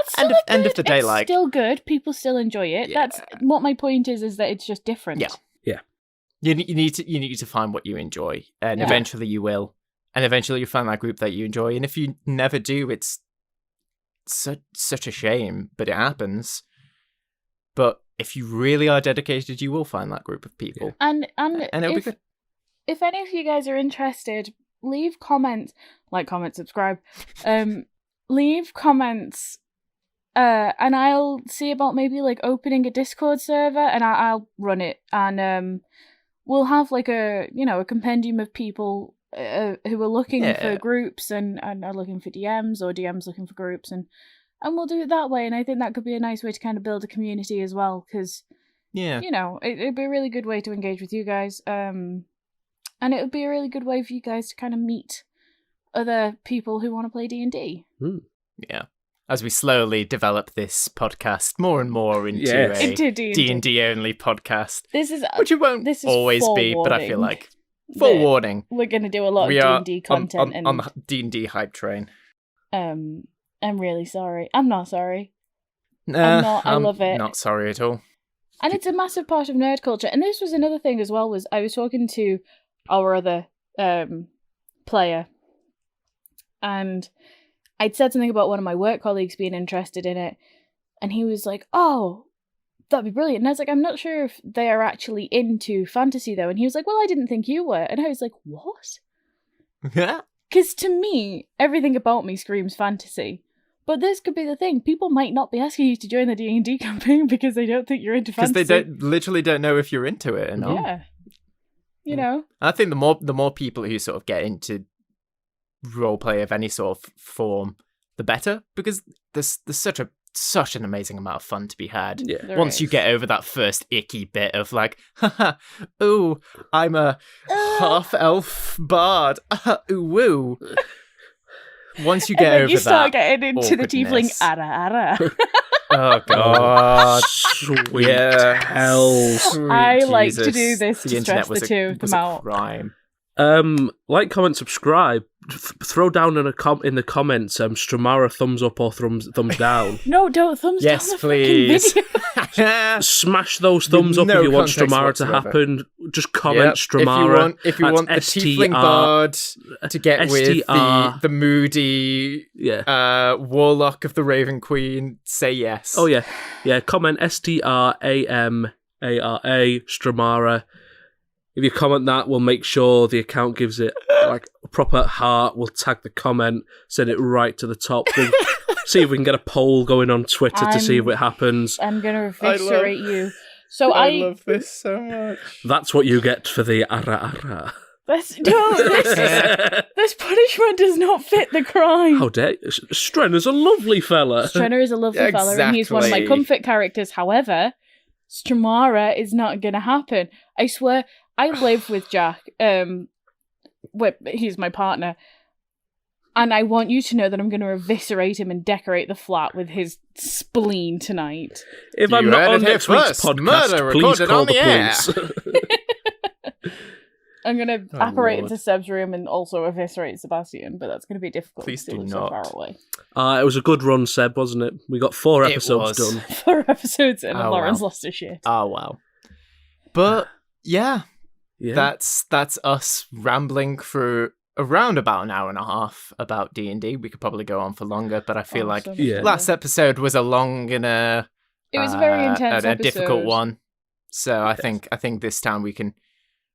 S2: still
S1: end of the day,
S2: it's still good. People still enjoy it.
S1: Yeah.
S2: That's what my point is that it's just different.
S1: Yeah. You need to find what you enjoy, and eventually you will, and eventually you find that group that you enjoy. And if you never do, it's such a shame, but it happens. But if you really are dedicated, you will find that group of people,
S2: and
S1: it'll be good.
S2: If any of you guys are interested, leave comments, comment, subscribe. Leave comments, and I'll see about maybe opening a Discord server, and I'll run it, and we'll have a compendium of people who are looking for groups and are looking for DMs, or DMs looking for groups, and we'll do it that way. And I think that could be a nice way to kind of build a community as well, because it'd be a really good way to engage with you guys, and it would be a really good way for you guys to kind of meet other people who want to play D&D.
S1: Yeah. As we slowly develop this podcast more and more into a D&D only podcast. Which it won't always be, but I feel like forewarning.
S2: We're going to do a lot of D&D content
S1: on the D&D hype train.
S2: I'm really sorry. I'm not sorry. I love it.
S1: Not sorry at all.
S2: And it's a massive part of nerd culture. And this was another thing as well, was I was talking to our other player, and I'd said something about one of my work colleagues being interested in it, and he was like, oh, that'd be brilliant. And I was like, I'm not sure if they are actually into fantasy though. And he was like, well, I didn't think you were. And I was like, what? Because to me, everything about me screams fantasy. But this could be the thing. People might not be asking you to join the D&D campaign because they don't think you're into fantasy.
S1: Because they literally don't know if you're into it or not.
S2: Yeah. You know?
S1: I think the more people who sort of get into roleplay of any sort of form, the better. Because there's such an amazing amount of fun to be had.
S3: Yeah.
S1: Once you get over that first icky bit of like, haha, ooh, I'm a half-elf bard. Ooh, woo. Once you get
S2: and then
S1: over
S2: you start
S1: that
S2: getting into the tiefling
S1: awkwardness.
S2: ara ara.
S1: Oh, God.
S3: Sweet
S1: Yeah.
S3: hell.
S2: I
S1: Sweet
S2: like to
S1: Jesus.
S2: do this to
S1: The internet
S2: stress the
S1: was
S2: two of
S1: was
S2: them
S1: a
S2: out.
S1: crime.
S3: Like, comment, subscribe. Throw down in the comments Stromara thumbs up or thumbs down.
S2: No, don't thumbs
S1: Yes,
S2: down the
S1: please.
S2: fucking video.
S3: Smash those thumbs
S1: With
S3: up
S1: no
S3: if you want
S1: context
S3: Stromara to
S1: whatsoever.
S3: happen. Just comment
S1: Yep.
S3: Stromara.
S1: If you want the tiefling bard to get with the moody warlock of the Raven Queen, say yes.
S3: Oh yeah. Comment STRAMARA Stromara. If you comment that, we'll make sure the account gives it like a proper heart. We'll tag the comment, send it right to the top. See if we can get a poll going on Twitter to see if it happens.
S2: I'm gonna eviscerate you. So
S1: I love this so much.
S3: That's what you get for the ara ara.
S2: This punishment does not fit the crime.
S3: How dare Strenner's a lovely fella.
S2: Strenner is a lovely fella, and he's one of my
S1: Exactly.
S2: comfort characters. However, Stromara is not gonna happen. I swear, I live with Jack. He's my partner. And I want you to know that I'm going to eviscerate him and decorate the flat with his spleen tonight.
S3: If
S1: You
S3: I'm not
S1: heard
S3: on
S1: it here
S3: next week's
S1: first.
S3: podcast,
S1: Murder
S3: please
S1: recorded
S3: call
S1: on
S3: the
S1: the air.
S3: police.
S2: I'm going to
S1: Oh,
S2: apparate
S1: Lord.
S2: into Seb's room and also eviscerate Sebastian, but that's going to be difficult.
S1: Please
S2: because
S1: do
S2: we're so
S1: not.
S2: far away.
S3: It was a good run, Seb, wasn't it? We got 4
S1: It
S3: episodes
S1: was.
S3: done.
S2: 4 episodes in, and
S1: Oh,
S2: Lauren's
S1: wow.
S2: lost her shit.
S1: Oh, wow. But, yeah,
S3: Yeah.
S1: that's us rambling for around about an hour and a half about D&D. We could probably go on for longer, but I feel like
S2: so much
S3: Yeah.
S2: longer.
S1: last episode was a long and
S2: It was a very intense
S1: a difficult
S2: episode.
S1: one. So I think this time we can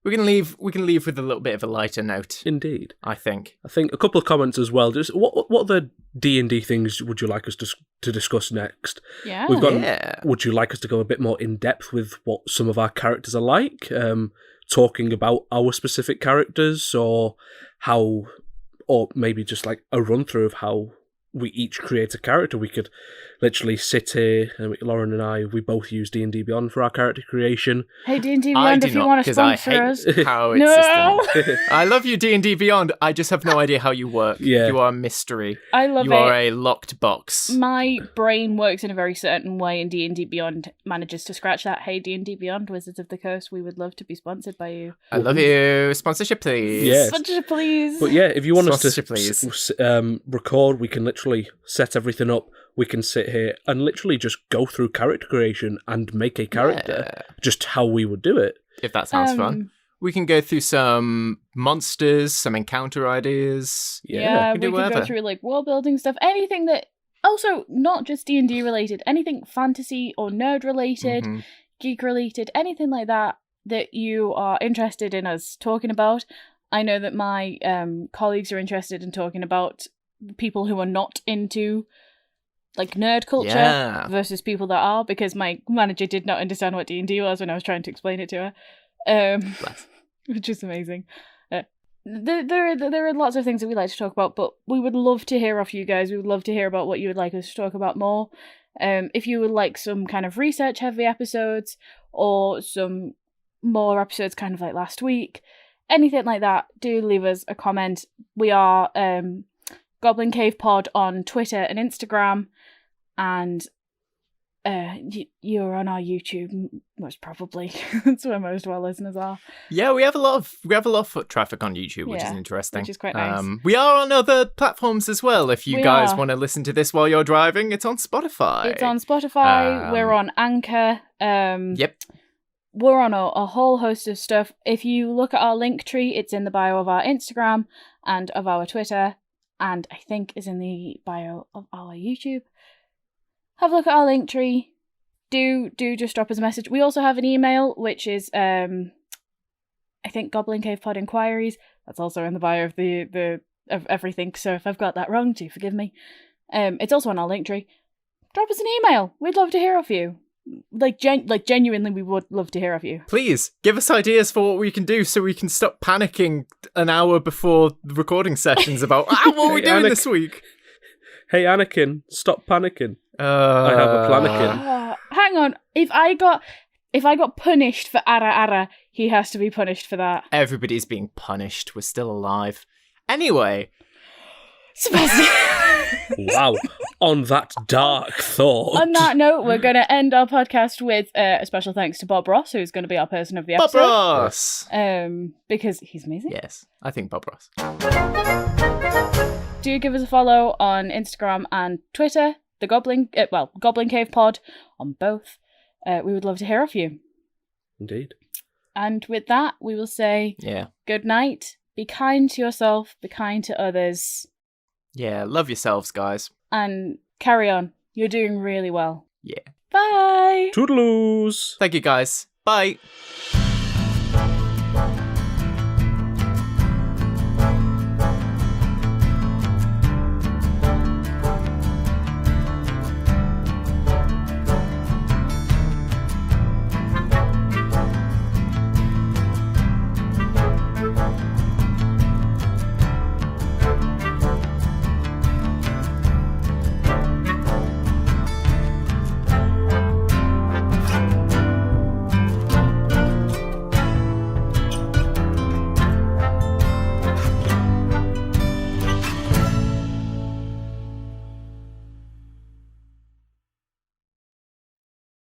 S1: leave with a little bit of a lighter note.
S3: Indeed.
S1: I think.
S3: I think a couple of comments as well. Just what other D&D things would you like us to discuss next?
S2: Yeah.
S3: We've got.
S1: Yeah.
S3: Would you like us to go a bit more in depth with what some of our characters are like? Talking about our specific characters, or maybe just like a run through of how we each create a character. We could literally sit here, and Lauren and I, we both use D&D Beyond for our character creation.
S2: Hey, D&D
S1: I
S2: Beyond,
S1: do
S2: if you
S1: not,
S2: want to
S1: because I
S2: sponsor us.
S1: hate how it's
S2: No!
S1: system. I love you, D&D Beyond. I just have no idea how you work.
S3: Yeah.
S1: You are a mystery.
S2: I love
S1: You
S2: it.
S1: are a locked box.
S2: My brain works in a very certain way, and D&D Beyond manages to scratch that. Hey, D&D Beyond, Wizards of the Coast, we would love to be sponsored by you.
S1: I love you. Sponsorship, please.
S3: Yes.
S2: Sponsorship, please.
S3: But yeah, if you want us to
S1: Sponsorship, please.
S3: record, we can literally set everything up. We can sit here and literally just go through character creation and make a character,
S1: Yeah.
S3: just how we would do it.
S1: If that sounds fun. We can go through some monsters, some encounter ideas.
S2: Yeah,
S1: can
S2: we
S1: do
S2: could go
S1: whatever.
S2: through like world building stuff, anything that also not just D&D related, anything fantasy or nerd related,
S1: Mhm.
S2: geek related, anything like that you are interested in us talking about. I know that my colleagues are interested in talking about people who are not into like nerd culture
S1: Yeah.
S2: versus people that are, because my manager did not understand what D&D was when I was trying to explain it to her,
S1: Bless.
S2: which is amazing. There are lots of things that we like to talk about, but we would love to hear off you guys. We would love to hear about what you would like us to talk about more. If you would like some kind of research heavy episodes or some more episodes kind of like last week, anything like that, do leave us a comment. We are Goblin Cave Pod on Twitter and Instagram, and you're on our YouTube most probably. That's where most of our listeners are.
S1: Yeah, we have a lot of foot traffic on YouTube, which is
S2: Yeah,
S1: interesting.
S2: which is quite nice.
S1: We are on other platforms as well. If you
S2: We
S1: guys
S2: are.
S1: want to listen to this while you're driving, it's on Spotify.
S2: It's on Spotify. We're on Anchor.
S1: Yep.
S2: We're on a whole host of stuff. If you look at our link tree, it's in the bio of our Instagram and of our Twitter, and I think is in the bio of our YouTube. Have a look at our link tree. Do just drop us a message. We also have an email, which is I think Goblin Cave Pod Inquiries. That's also in the bio of the of everything, so if I've got that wrong, do forgive me. It's also on our Linktree. Drop us an email. We'd love to hear of you. Genuinely, we would love to hear of you.
S1: Please give us ideas for what we can do so we can stop panicking an hour before the recording sessions about what are we doing this week.
S3: Hey Anakin, stop panicking. I have a planikin.
S2: Hang on. If I got punished for ara, he has to be punished for that.
S1: Everybody's being punished. We're still alive. Anyway.
S3: Wow. On that dark thought.
S2: On that note, we're going to end our podcast with a special thanks to Bob Ross, who's going to be our person of the episode.
S1: Bob Ross!
S2: Because he's amazing.
S1: Yes, I think Bob Ross.
S2: Do give us a follow on Instagram and Twitter. The Goblin Cave Pod on both. We would love to hear of you.
S3: Indeed.
S2: And with that, we will say good night. Be kind to yourself. Be kind to others.
S1: Yeah, love yourselves, guys.
S2: And carry on. You're doing really well.
S1: Yeah.
S2: Bye.
S3: Toodaloos.
S1: Thank you, guys. Bye.